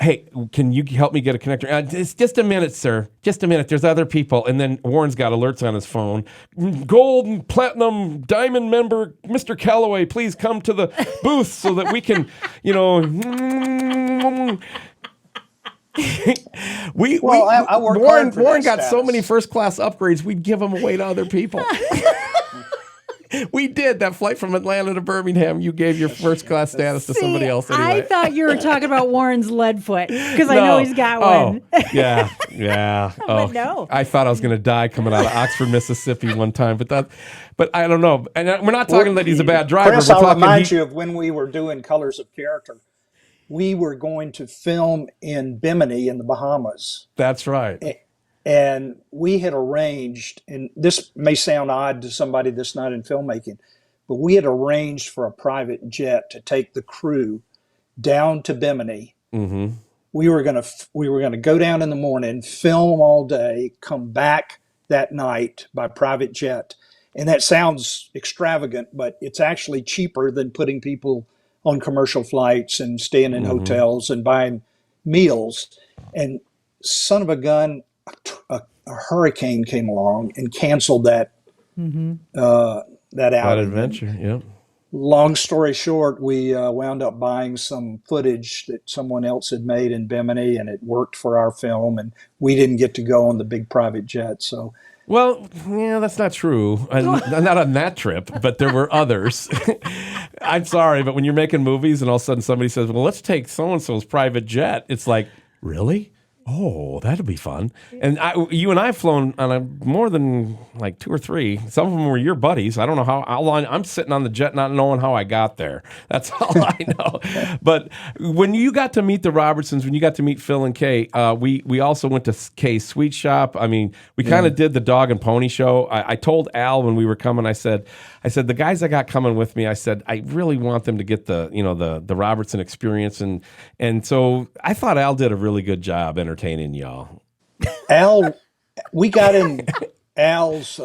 hey, can you help me get a connector? It's just a minute, sir. Just a minute. There's other people. And then Warren's got alerts on his phone. Gold and platinum diamond member, Mr. Calloway, please come to the booth so that we can, Warren got so many first class upgrades, we'd give them away to other people. We did that flight from Atlanta to Birmingham. You gave your first class status to somebody else anyway. I thought you were talking about Warren's lead foot, because I know he's got one. Yeah. But no. I thought I was going to die coming out of Oxford, Mississippi one time, but I don't know. And we're not talking that he's a bad driver. Chris, I'll remind you of when we were doing Colors of Character. We were going to film in Bimini in the Bahamas. That's right. And we had arranged, and this may sound odd to somebody that's not in filmmaking, but we had arranged for a private jet to take the crew down to Bimini. Mm-hmm. We were gonna go down in the morning, film all day, come back that night by private jet. And that sounds extravagant, but it's actually cheaper than putting people on commercial flights and staying in hotels and buying meals. And son of a gun, a hurricane came along and canceled that that adventure. Yep. Long story short, we wound up buying some footage that someone else had made in Bimini, and it worked for our film. And we didn't get to go on the big private jet. So, well, yeah, that's not true. Not on that trip, but there were others. I'm sorry, but when you're making movies and all of a sudden somebody says, "Well, let's take so and so's private jet," it's like, really? Oh, that'd be fun. And you and I have flown on more than like 2 or 3. Some of them were your buddies. I don't know how long. I'm sitting on the jet not knowing how I got there. That's all I know. But when you got to meet the Robertsons, when you got to meet Phil and Kay, we also went to Kay's Sweet Shop. I mean, we kind of did the dog and pony show. I told Al when we were coming, I said, the guys I got coming with me, I said, I really want them to get the Robertson experience. And so I thought Al did a really good job entertaining y'all. Al, we got in Al's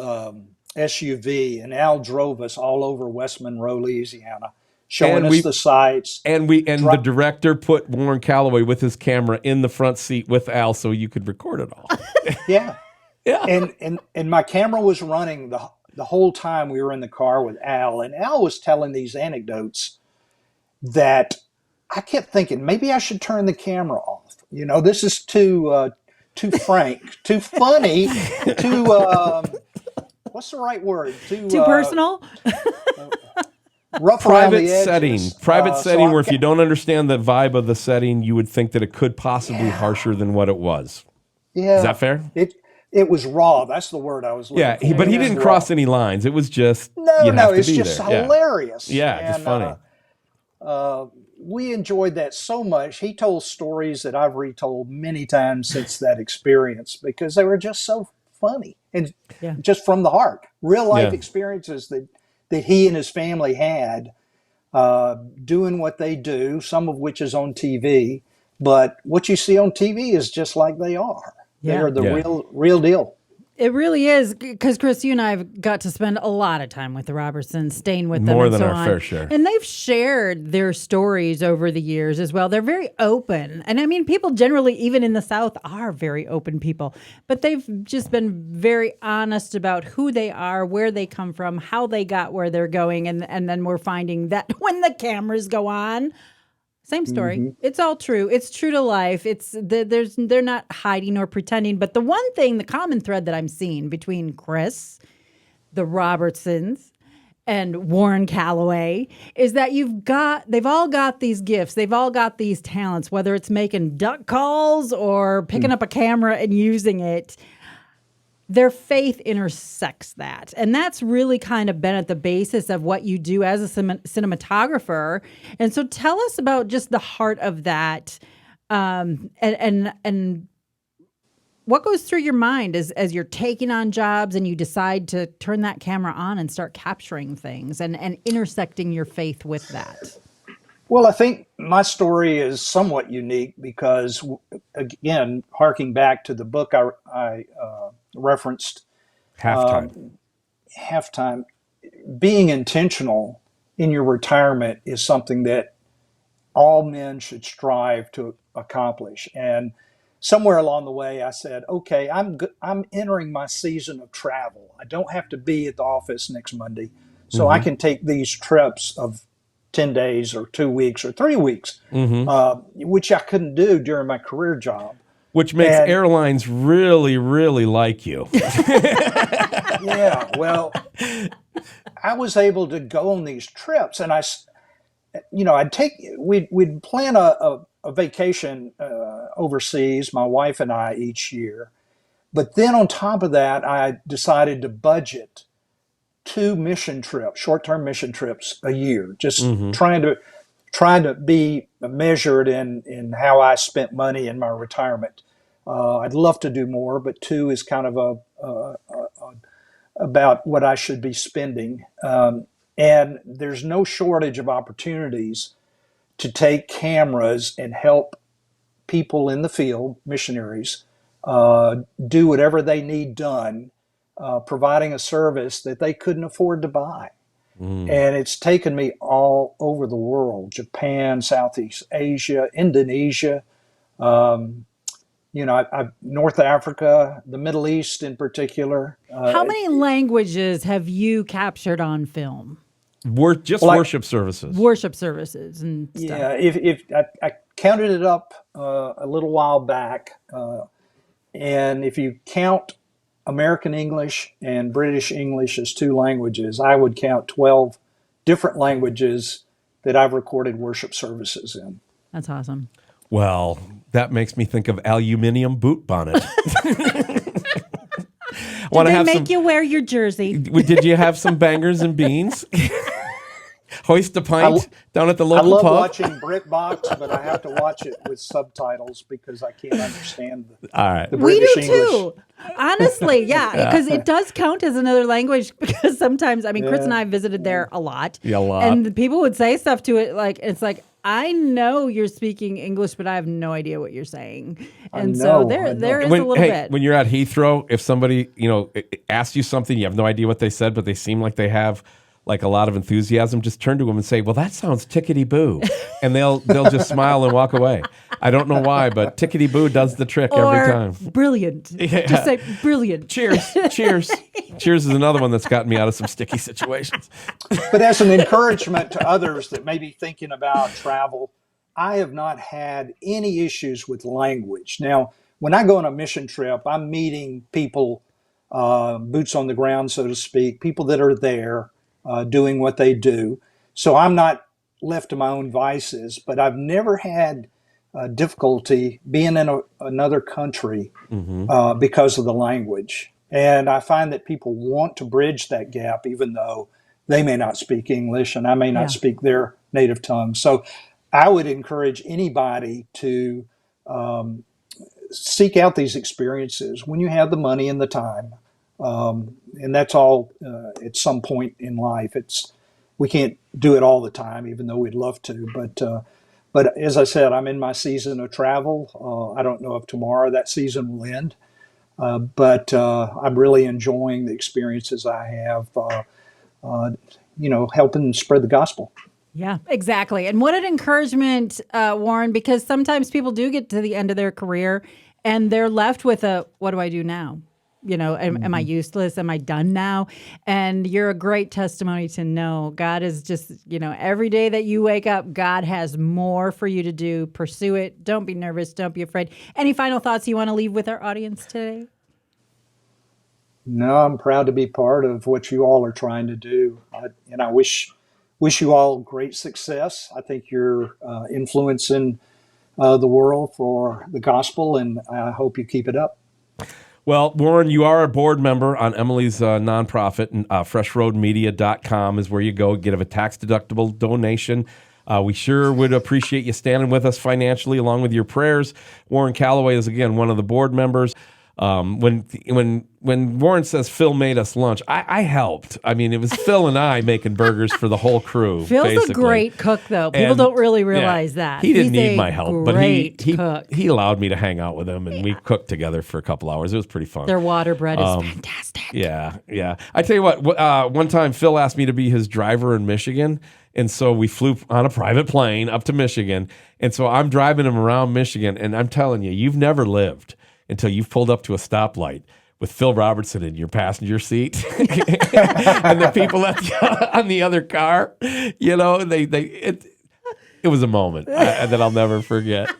SUV, and Al drove us all over West Monroe, Louisiana, showing us the sights. And the director put Warren Calloway with his camera in the front seat with Al so you could record it all. Yeah. Yeah. And my camera was running the whole time we were in the car with Al, and Al was telling these anecdotes that I kept thinking maybe I should turn the camera off. This is too frank, too funny, too what's the right word? Too personal. Rough around the edges. Private setting where if you don't understand the vibe of the setting, you would think that it could possibly be harsher than what it was. Yeah, is that fair? It was raw. That's the word I was looking for. But he didn't cross any lines. It was just it's just hilarious. Yeah, just funny. We enjoyed that so much. He told stories that I've retold many times since that experience because they were just so funny and just from the heart. Real life experiences that he and his family had doing what they do, some of which is on TV. But what you see on TV is just like they are. They are the real deal. It really is, because Chris, you and I have got to spend a lot of time with the Robertsons, staying with them more and than so our on. fair share. And they've shared their stories over the years as well. They're very open. And I mean, people generally, even in the South, are very open people. But they've just been very honest about who they are, where they come from, how they got where they're going. And then we're finding that when the cameras go on, same story. Mm-hmm. It's all true. It's true to life. They're not hiding or pretending. But the one thing, the common thread that I'm seeing between Chris, the Robertsons, and Warren Calloway is that they've all got these gifts. They've all got these talents, whether it's making duck calls or picking up a camera and using it. Their faith intersects that. And that's really kind of been at the basis of what you do as a cinematographer. And so tell us about just the heart of that and what goes through your mind as you're taking on jobs and you decide to turn that camera on and start capturing things and intersecting your faith with that? Well, I think my story is somewhat unique because, again, harking back to the book I referenced, Halftime, being intentional in your retirement is something that all men should strive to accomplish. And somewhere along the way, I said, okay, I'm entering my season of travel. I don't have to be at the office next Monday, so I can take these trips of 10 days or 2 weeks or 3 weeks, which I couldn't do during my career job. Which makes airlines really, really like you. Yeah, well, I was able to go on these trips, and we'd plan a vacation overseas, my wife and I, each year. But then on top of that, I decided to budget 2 mission trips, short-term mission trips a year, just trying to be measured in how I spent money in my retirement. I'd love to do more, but 2 is kind of about what I should be spending. And there's no shortage of opportunities to take cameras and help people in the field, missionaries, do whatever they need done, providing a service that they couldn't afford to buy. And it's taken me all over the world: Japan, Southeast Asia, Indonesia, North Africa, the Middle East in particular. How many languages have you captured on film? Worship services. Worship services and stuff. Yeah, if I counted it up a little while back, and if you count American English and British English as 2 languages, I would count 12 different languages that I've recorded worship services in. That's awesome. Well, that makes me think of aluminium boot bonnet. Did they make you wear your jersey? Did you have some bangers and beans? Hoist a pint down at the I local love pub? watching BritBox, but I have to watch it with subtitles because I can't understand All right. the We British do English. too. Honestly, yeah, because it does count as another language. Because sometimes, I mean, Chris and I visited there a lot, Yeah, a lot. and people would say stuff to it like it's like I know you're speaking English, but I have no idea what you're saying, and so know, I know. there is a little bit. When you're at Heathrow, if somebody asks you something, you have no idea what they said, but they seem like they have like a lot of enthusiasm, just turn to them and say, "Well, that sounds tickety-boo," and they'll just smile and walk away. I don't know why, but tickety-boo does the trick every time. Brilliant. Yeah. Just say brilliant. Cheers, cheers, cheers is another one that's gotten me out of some sticky situations. But as an encouragement to others that may be thinking about travel, I have not had any issues with language. Now, when I go on a mission trip, I'm meeting people, boots on the ground, so to speak, people that are there doing what they do. So I'm not left to my own vices, but I've never had difficulty being in another country because of the language. And I find that people want to bridge that gap, even though they may not speak English and I may not speak their native tongue. So I would encourage anybody to seek out these experiences when you have the money and the time. And that's all at some point in life. We can't do it all the time, even though we'd love to. But as I said, I'm in my season of travel. I don't know if tomorrow that season will end, but I'm really enjoying the experiences I have, helping spread the gospel. Yeah, exactly. And what an encouragement, Warren, because sometimes people do get to the end of their career and they're left with what do I do now? Am I useless? Am I done now? And you're a great testimony to know God is just, every day that you wake up, God has more for you to do. Pursue it. Don't be nervous. Don't be afraid. Any final thoughts you want to leave with our audience today? No, I'm proud to be part of what you all are trying to do. And I wish you all great success. I think you're influencing the world for the gospel, and I hope you keep it up. Well, Warren, you are a board member on Emilee's nonprofit, and freshroadmedia.com is where you go, get a tax-deductible donation. We sure would appreciate you standing with us financially along with your prayers. Warren Calloway is, again, one of the board members. When Warren says Phil made us lunch, I helped. I mean, it was Phil and I making burgers for the whole crew. Phil's basically. a great cook, though. People don't really realize that. He didn't He's need a my help, but great cook. he allowed me to hang out with him, and we cooked together for a couple hours. It was pretty fun. Their water bread is fantastic. Yeah. I tell you what, one time Phil asked me to be his driver in Michigan, and so we flew on a private plane up to Michigan, and so I'm driving him around Michigan, and I'm telling you, you've never lived until you've pulled up to a stoplight with Phil Robertson in your passenger seat and the people on the other car, it was a moment that I'll never forget.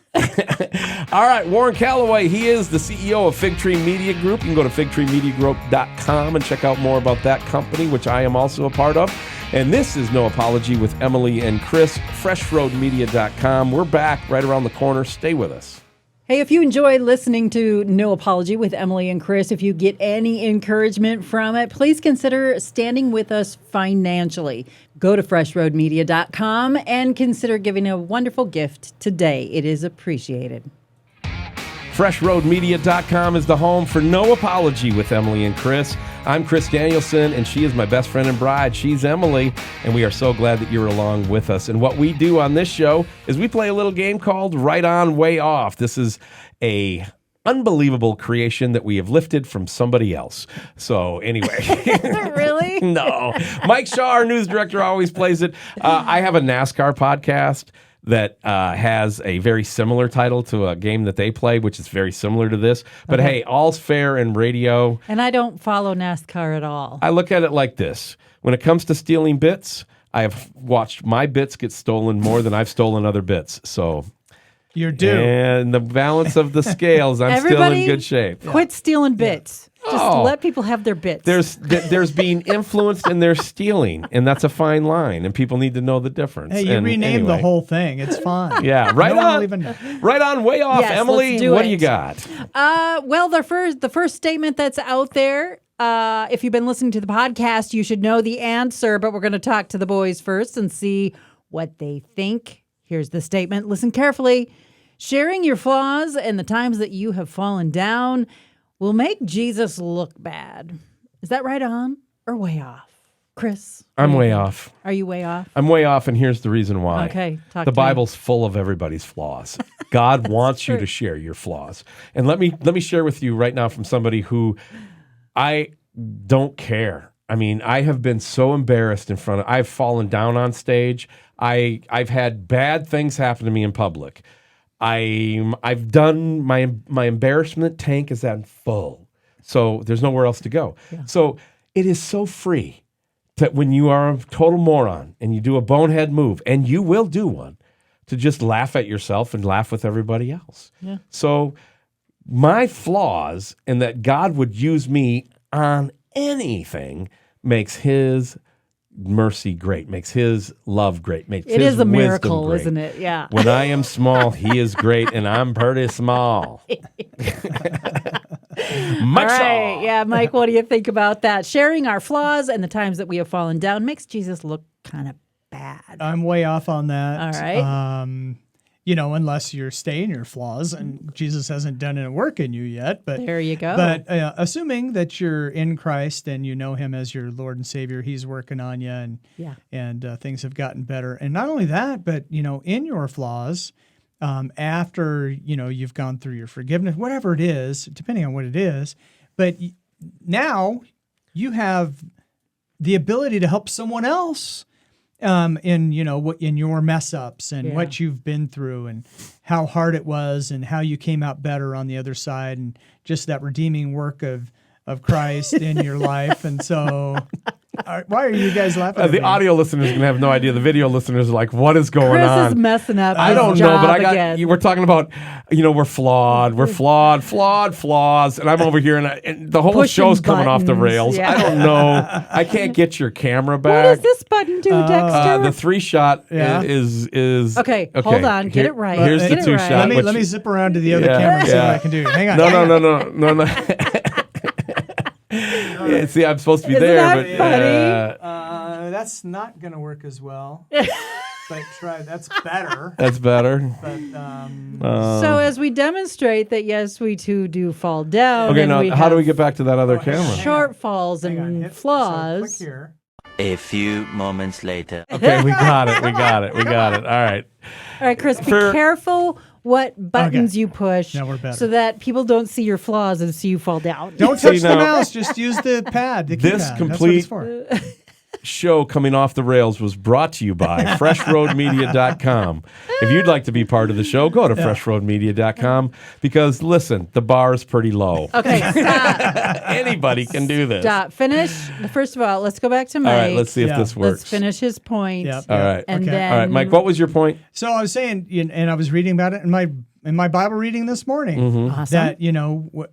All right, Warren Calloway, he is the CEO of Fig Tree Media Group. You can go to figtreemediagroup.com and check out more about that company, which I am also a part of. And this is No Apology with Emilee and Chris, freshroadmedia.com. We're back right around the corner. Stay with us. Hey, if you enjoy listening to No Apology with Emilee and Chris, if you get any encouragement from it, please consider standing with us financially. Go to freshroadmedia.com and consider giving a wonderful gift today. It is appreciated. FreshRoadMedia.com is the home for No Apology with Emilee and Chris. I'm Chris Danielson, and she is my best friend and bride. She's Emilee, and we are so glad that you're along with us. And what we do on this show is we play a little game called Right On, Way Off. This is a unbelievable creation that we have lifted from somebody else. So anyway. Really? No. Mike Shaw, our news director, always plays it. I have a NASCAR podcast that has a very similar title to a game that they play, which is very similar to this. But hey, all's fair in radio. And I don't follow NASCAR at all. I look at it like this. When it comes to stealing bits, I have watched my bits get stolen more than I've stolen other bits. So you're due. And the balance of the scales, I'm still in good shape. Quit stealing bits. Just let people have their bits. There's being influenced and there's stealing, and that's a fine line, and people need to know the difference. Hey, you renamed the anyway. whole thing. It's fine. Yeah, right No one will on. even know. Right on, way off. Yes, Emily, let's do what do it. you got? Well, the first statement that's out there, if you've been listening to the podcast, you should know the answer, but we're going to talk to the boys first and see what they think. Here's the statement. Listen carefully. Sharing your flaws and the times that you have fallen down will make Jesus look bad. Is that right on or way off? Chris? I'm way off. Are you way off? I'm way off, and here's the reason why. Okay, talk The to me. Bible's full of everybody's flaws. God wants you to share your flaws. And let me share with you right now from somebody who I don't care. I mean, I have been so embarrassed I've fallen down on stage. I've had bad things happen to me in public. I've done my embarrassment tank is at full. So there's nowhere else to go. Yeah. So it is so free that when you are a total moron and you do a bonehead move, and you will do one, to just laugh at yourself and laugh with everybody else. Yeah. So my flaws and that God would use me on anything makes his mercy great, makes his love great, makes it his is a wisdom miracle, great. isn't it? Yeah. When I am small, he is great, and I'm pretty small. Mike All Shaw. right. Yeah, Mike, what do you think about that? Sharing our flaws and the times that we have fallen down makes Jesus look kind of bad. I'm way off on that. All right. Unless you're staying your flaws and Jesus hasn't done any work in you yet. But there you go. But assuming that you're in Christ and you know him as your Lord and Savior, he's working on you and things have gotten better. And not only that, but, in your flaws, after, you've gone through your forgiveness, whatever it is, depending on what it is, but now you have the ability to help someone else in your mess ups and what you've been through and how hard it was and how you came out better on the other side and just that redeeming work of Christ in your life. And so why are you guys laughing at The me? audio listeners are going to have no idea. The video listeners are like, what is going Chris on? is messing up. I his don't know, but job again. we're talking about, we're flawed flaws. And I'm over here and the whole Pushing show's coming off the buttons. rails. Yeah. I don't know. I can't get your camera What back. does this button do, Dexter? The 3-shot Yeah. is Okay, hold on. Get it right. Here's Get the it 2-shot. right. Let me zip around to the other camera and see what I can do. Hang on. No. Yeah, see, I'm supposed to be Isn't there, that but funny? That's not going to work as well. But try. That's better. that's better. But So as we demonstrate that, yes, we too do fall down. Okay, and now we how do have we get back to that other camera? shortfalls hang on. and Hit- so flaws. click here. A few moments later. Okay, we got it. All right. All right, Chris, be For- careful what buttons you push Now we're better. so that people don't see your flaws and see you fall down. Don't See, touch the now- mouse. Just use the pad. The This keypad. complete- That's what it's for. Show coming off the rails was brought to you by freshroadmedia.com. If you'd like to be part of the show, go to freshroadmedia.com because listen, the bar is pretty low. Okay, stop. Anybody can do this. Stop. Finish. First of all, let's go back to Mike. All right, let's see if Yeah. this works. Let's finish his point. Yep. All right. And Okay. then All right, Mike, what was your point? So I was saying, and I was reading about it in my Bible reading this morning, Mm-hmm. Awesome. that,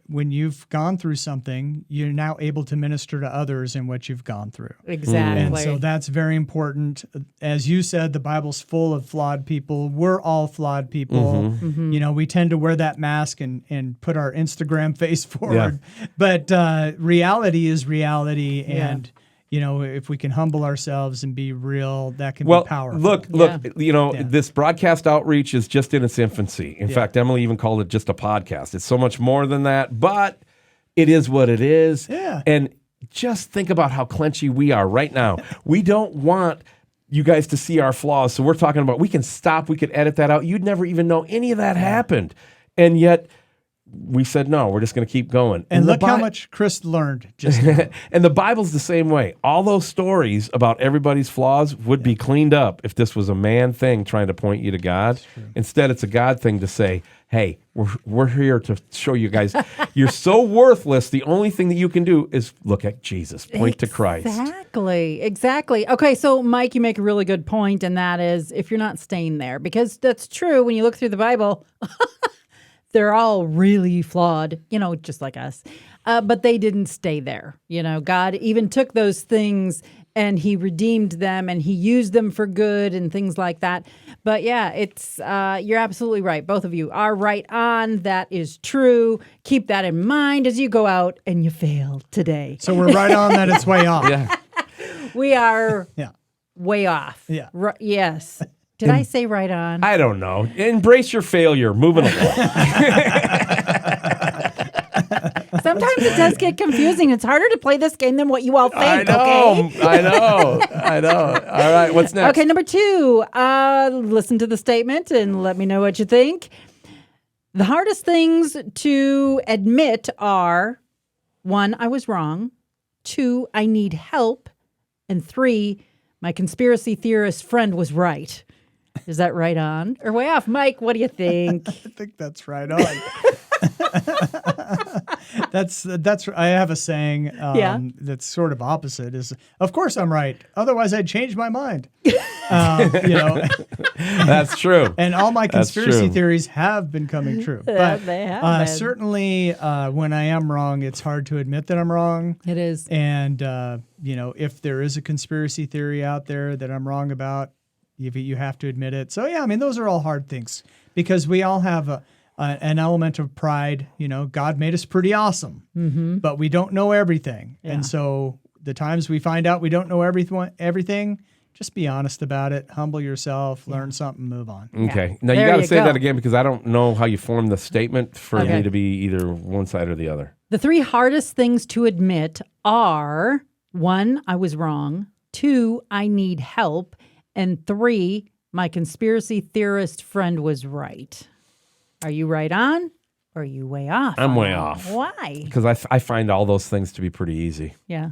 when you've gone through something, you're now able to minister to others in what you've gone through. Exactly. And so that's very important. As you said, the Bible's full of flawed people. We're all flawed people. Mm-hmm. We tend to wear that mask and put our Instagram face forward. But reality is reality. And, if we can humble ourselves and be real, that can be powerful. Look, Yeah. this broadcast outreach is just in its infancy. In fact, Emily even called it just a podcast. It's so much more than that, but it is what it is. Yeah. And just think about how clenchy we are right now. We don't want you guys to see our flaws. So we're talking about we can stop, we could edit that out. You'd never even know any of that happened. And yet we said, no, we're just going to keep going. And the look how much Chris learned just now. And the Bible's the same way. All those stories about everybody's flaws would be cleaned up if this was a man thing trying to point you to God. Instead, it's a God thing to say, hey, we're here to show you guys you're so worthless. The only thing that you can do is look at Jesus, point to Christ. Exactly. Okay, so Mike, you make a really good point, and that is if you're not staying there, because that's true when you look through the Bible. They're all really flawed, just like us. but they didn't stay there. God even took those things and he redeemed them and he used them for good and things like that. But yeah, it's you're absolutely right. Both of you are right on. That is true. Keep that in mind as you go out and you fail today. So we're right on that it's way off. Yeah. We are Yeah. way off. Yeah. Yes. Did I say right on? I don't know. Embrace your failure. Moving along. Sometimes it does get confusing. It's harder to play this game than what you all think. I know. Okay? I know. All right. What's next? Okay, number 2. Listen to the statement and let me know what you think. The hardest things to admit are 1, I was wrong. 2, I need help. And 3, my conspiracy theorist friend was right. Is that right on or way off? Mike, what do you think? I think that's right on. That's I have a saying that's sort of opposite is, of course I'm right. Otherwise I'd change my mind. That's true. And all my That's conspiracy true. theories have been coming true. Yeah, But they have been. certainly when I am wrong, it's hard to admit that I'm wrong. It is. And, if there is a conspiracy theory out there that I'm wrong about, you have to admit it. So, yeah, I mean, those are all hard things because we all have an element of pride. God made us pretty awesome, but we don't know everything. Yeah. And so the times we find out we don't know everything, just be honest about it. Humble yourself, learn something, move on. Okay. Now, you There got to you say go. that again because I don't know how you form the statement for Okay. me to be either one side or the other. The 3 hardest things to admit are 1, I was wrong. 2, I need help. And 3, my conspiracy theorist friend was right. Are you right on or are you way off? I'm way off. Why? Because I find all those things to be pretty easy. Yeah.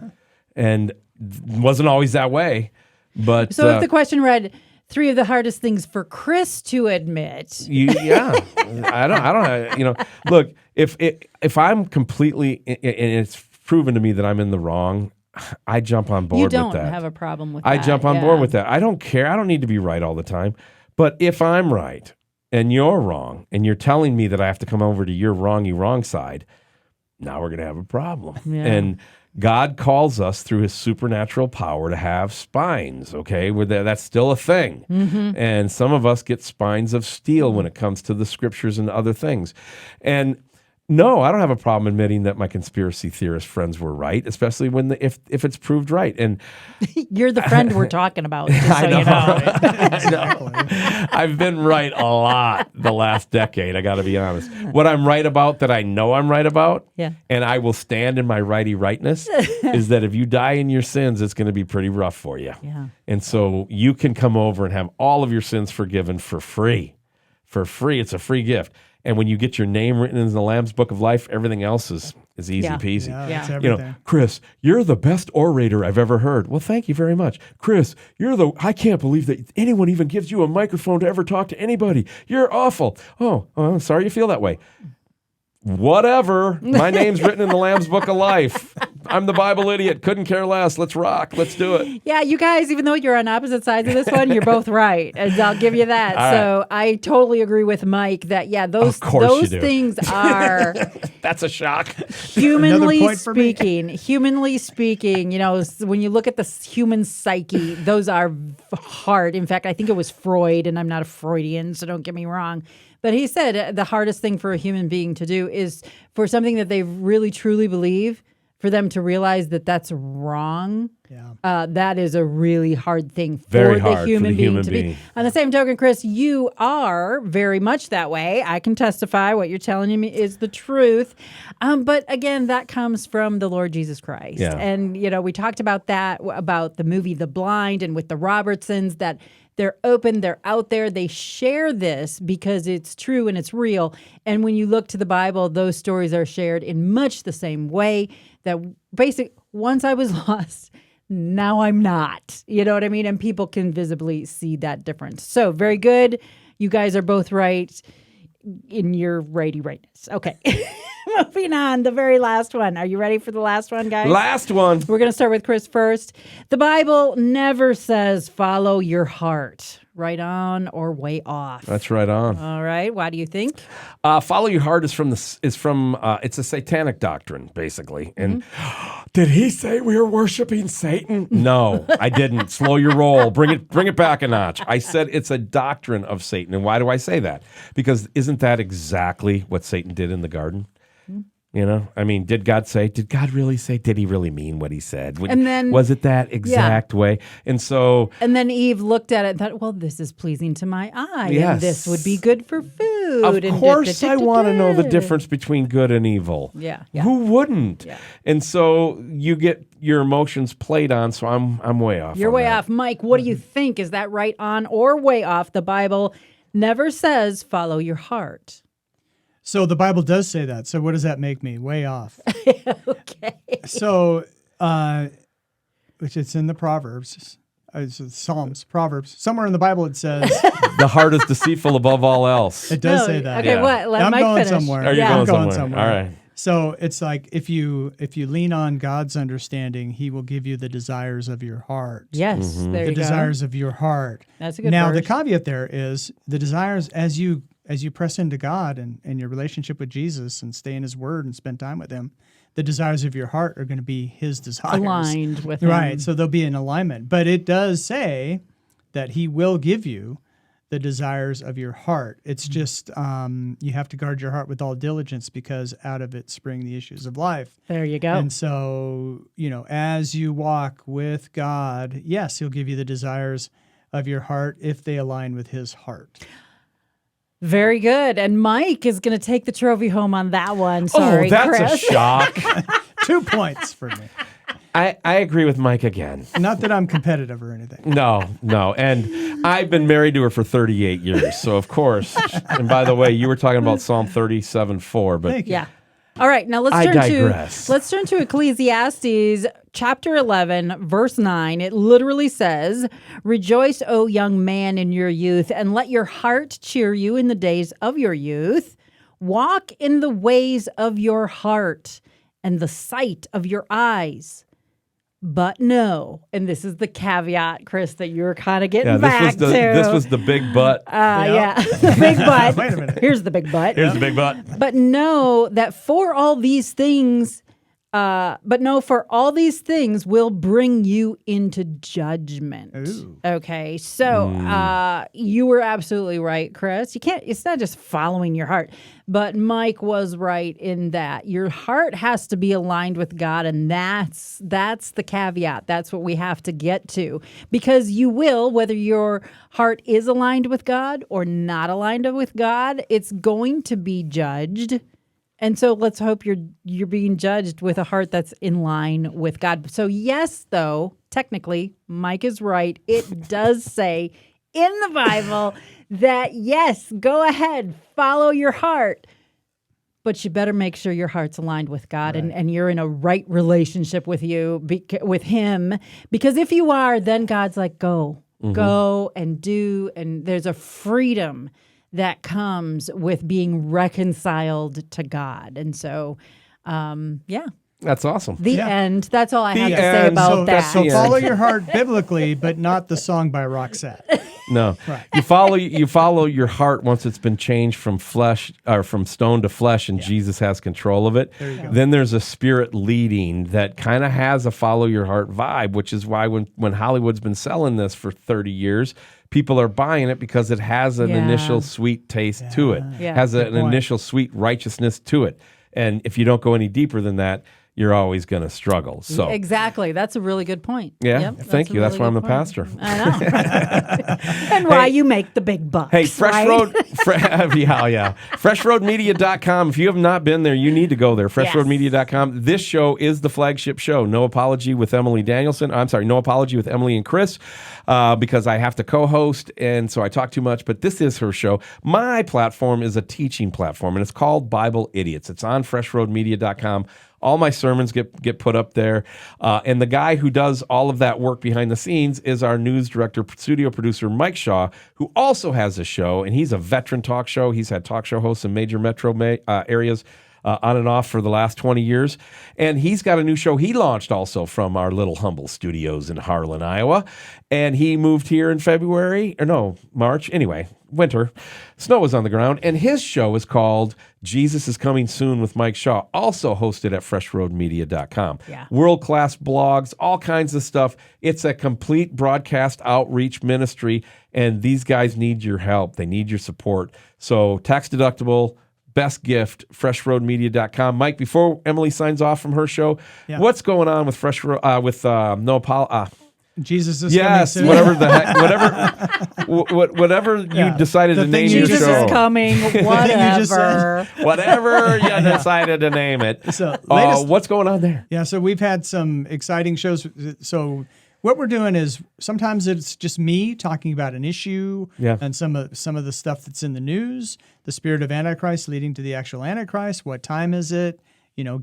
And wasn't always that way. But So if the question read 3 of the hardest things for Chris to admit. I don't. Look, if I'm completely and it's proven to me that I'm in the wrong, I jump on board You with don't that. have a problem with that. I jump on board with that. I don't care. I don't need to be right all the time. But if I'm right and you're wrong and you're telling me that I have to come over to your wrong side, now we're going to have a problem. Yeah. And God calls us through his supernatural power to have spines, okay? That's still a thing. And some of us get spines of steel when it comes to the scriptures and other things. And no, I don't have a problem admitting that my conspiracy theorist friends were right, especially when if it's proved right. And You're the friend we're talking about, just so I know. you know. Exactly. I've been right a lot the last decade, I got to be honest. What I'm right about that I know I'm right about, Yeah. and I will stand in my righty rightness, is that if you die in your sins, it's going to be pretty rough for you. Yeah. And so you can come over and have all of your sins forgiven for free. For free. It's a free gift. And when you get your name written in the Lamb's Book of Life, everything else is easy Yeah. peasy. Yeah, Yeah. that's You everything. know, Chris, you're the best orator I've ever heard. Well, thank you very much. Chris, I can't believe that anyone even gives you a microphone to ever talk to anybody. You're awful. Oh, I'm sorry you feel that way. Whatever. My name's written in the Lamb's Book of Life. I'm the Bible idiot. Couldn't care less. Let's rock. Let's do it. Yeah, you guys, even though you're on opposite sides of this one, you're both right. And I'll give you that. All So I totally agree with Mike that, yeah, those course you do. things are That's a shock. humanly point for me. speaking, when you look at the human psyche, those are hard. In fact, I think it was Freud, and I'm not a Freudian, so don't get me wrong. But he said the hardest thing for a human being to do is for something that they really, truly believe, for them to realize that that's wrong. Yeah. That is a really hard thing for Very the hard for human the being human to being. be. On the same token, Chris, you are very much that way. I can testify what you're telling me is the truth. But again, that comes from the Lord Jesus Christ. Yeah. And, we talked about that, about the movie The Blind and with the Robertsons, that they're open, they're out there, they share this because it's true and it's real. And when you look to the Bible, those stories are shared in much the same way that once I was lost, now I'm not. You know what I mean? And people can visibly see that difference. So very good. You guys are both right in your righty rightness. Okay. Moving on, the very last one. Are you ready for the last one, guys? Last one. We're going to start with Chris first. The Bible never says follow your heart. right on or way off? That's right on. All right. Why do you think? Follow your heart is from it's a satanic doctrine, basically. And did he say we were worshiping Satan? No, I didn't. Slow your roll. Bring it back a notch. I said it's a doctrine of Satan. And why do I say that? Because isn't that exactly what Satan did in the garden? You know, I mean, did God really say? Did he really mean what he said? And then, was it that exact way? And so, and then Eve looked at it and thought, well, this is pleasing to my eye. Yes. And this would be good for food. Of course, I want to know the difference between good and evil. Yeah. Who wouldn't? Yeah. And so you get your emotions played on. So I'm way off. You're on way that. off. Mike, what do you think? Is that right on or way off? The Bible never says follow your heart. So the Bible does say that. So what does that make me? Way off. Okay. So, which it's in the Proverbs, it's the Psalms, Proverbs. Somewhere in the Bible it says The heart is deceitful above all else. it does say that. Okay, Yeah. what? Let I'm Mike going finish. somewhere. Are you I'm going somewhere? All right. So it's like if you lean on God's understanding, He will give you the desires of your heart. Yes, there The you go. desires of your heart. That's a good Now verse. the caveat there is the desires as you press into God and your relationship with Jesus and stay in His Word and spend time with Him, the desires of your heart are going to be His desires. Aligned with him. Right. So they'll be in alignment. But it does say that He will give you the desires of your heart. It's just you have to guard your heart with all diligence because out of it spring the issues of life. There you go. And so, as you walk with God, yes, He'll give you the desires of your heart if they align with His heart. Very good. And Mike is going to take the trophy home on that one. Sorry, that's Chris. a shock. 2 points for me. I agree with Mike again. Not that I'm competitive or anything. No. And I've been married to her for 38 years. So, of course. And by the way, you were talking about Psalm 37:4. But Thank you. Yeah. All right, now I digress. let's turn to Ecclesiastes chapter 11 verse 9. It literally says, "Rejoice, O young man, in your youth, and let your heart cheer you in the days of your youth. Walk in the ways of your heart and the sight of your eyes. But no," and this is the caveat, Chris, that you're kind of getting back to. This was the big butt. Yeah, the big butt. Wait a minute. Here's the big butt. Here's the big butt. But know that for all these things, for all these things will bring you into judgment. Ooh. Okay, so you were absolutely right, Chris. It's not just following your heart, but Mike was right in that your heart has to be aligned with God, and that's the caveat. That's what we have to get to, because you will, whether your heart is aligned with God or not aligned with God, it's going to be judged. And so let's hope you're being judged with a heart that's in line with God. So yes, though, technically, Mike is right. It does say in the Bible that, yes, go ahead, follow your heart. But you better make sure your heart's aligned with God and you're in a right relationship with with Him. Because if you are, then God's like, go and do. And there's a freedom that comes with being reconciled to God. And so, That's awesome. the end. That's all I have to say end. about that. So Yeah. follow your heart biblically, but not the song by Roxette. No, Right. you follow your heart once it's been changed from flesh or from stone to flesh, and Jesus has control of it. There you go. Then there's a spirit leading that kind of has a follow your heart vibe, which is why when Hollywood's been selling this for 30 years, people are buying it because it has an Yeah. initial sweet taste to it, Yeah. has Good an point. initial sweet righteousness to it, and if you don't go any deeper than that, you're always going to struggle. So. Exactly. That's a really good point. Yeah, Yep, thank a you. That's really why I'm good the point. pastor. I know. And why you make the big bucks. Hey, Fresh right? Road, yeah. FreshRoadMedia.com. If you have not been there, you need to go there. FreshRoadMedia.com. This show is the flagship show. No Apology with Emilee Danielson. I'm sorry, No Apology with Emilee and Chris, because I have to co-host, and so I talk too much, but this is her show. My platform is a teaching platform, and it's called Bible Idiots. It's on FreshRoadMedia.com. All my sermons get put up there. And the guy who does all of that work behind the scenes is our news director, studio producer, Mike Shaw, who also has a show, and he's a veteran talk show. He's had talk show hosts in major metro areas. on and off for the last 20 years. And he's got a new show he launched also from our little humble studios in Harlan, Iowa. And he moved here in March. Anyway, winter. Snow was on the ground. And his show is called Jesus is Coming Soon with Mike Shaw, also hosted at freshroadmedia.com. Yeah. World-class blogs, all kinds of stuff. It's a complete broadcast outreach ministry, and these guys need your help. They need your support. So tax deductible, best gift, freshroadmedia.com. Mike, before Emilee signs off from her show, what's going on with Jesus is yes, coming soon. whatever the heck, whatever you decided to name your show. Jesus is coming, whatever. Whatever you decided to name it. So, what's going on there? Yeah, so we've had some exciting shows. So what we're doing is sometimes it's just me talking about an issue and some of the stuff that's in the news, the spirit of Antichrist leading to the actual Antichrist. What time is it?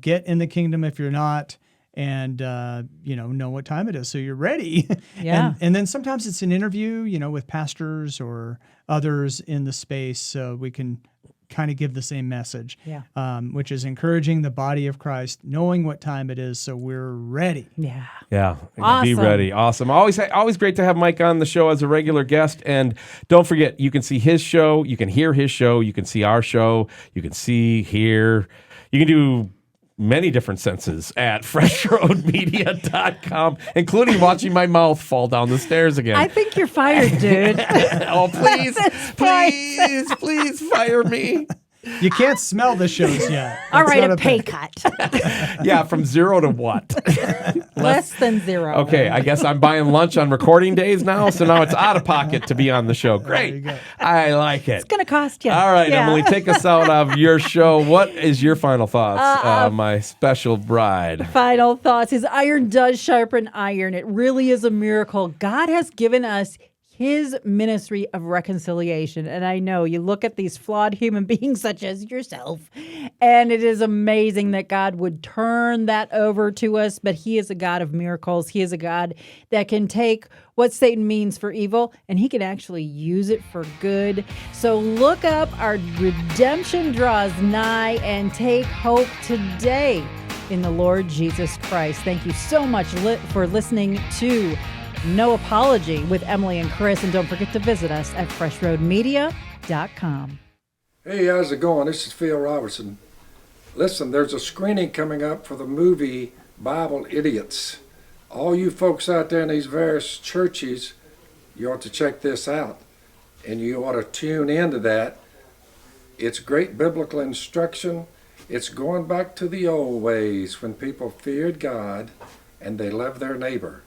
Get in the kingdom if you're not. And, know what time it is, so you're ready. Yeah. And then sometimes it's an interview, with pastors or others in the space, so we can kind of give the same message, which is encouraging the body of Christ, knowing what time it is, so we're ready. Yeah. Yeah. Awesome. Be ready. Awesome. Always great to have Mike on the show as a regular guest. And don't forget, you can see his show, you can hear his show, you can see our show, you can see, hear, you can do many different senses at freshroadmedia.com, including watching my mouth fall down the stairs again. I think you're fired, dude. Oh, please fire me. You can't smell the shows yet. All That's right, not a pay cut. Yeah, from 0 to what? Less than 0. Okay, I guess I'm buying lunch on recording days now, so now it's out of pocket to be on the show. Great. I like it. It's going to cost you. All right, Emilee, take us out of your show. What is your final thoughts, my special bride? Final thoughts is iron does sharpen iron. It really is a miracle. God has given us his ministry of reconciliation. And I know you look at these flawed human beings such as yourself, and it is amazing that God would turn that over to us. But he is a God of miracles. He is a God that can take what Satan means for evil, and he can actually use it for good. So look up, our redemption draws nigh, and take hope today in the Lord Jesus Christ. Thank you so much for listening to No Apology with Emilee and Chris, and don't forget to visit us at freshroadmedia.com. Hey, how's it going? This is Phil Robertson. Listen, there's a screening coming up for the movie Bible Idiots. All you folks out there in these various churches, you ought to check this out, and you ought to tune into that. It's great biblical instruction. It's going back to the old ways when people feared God and they loved their neighbor.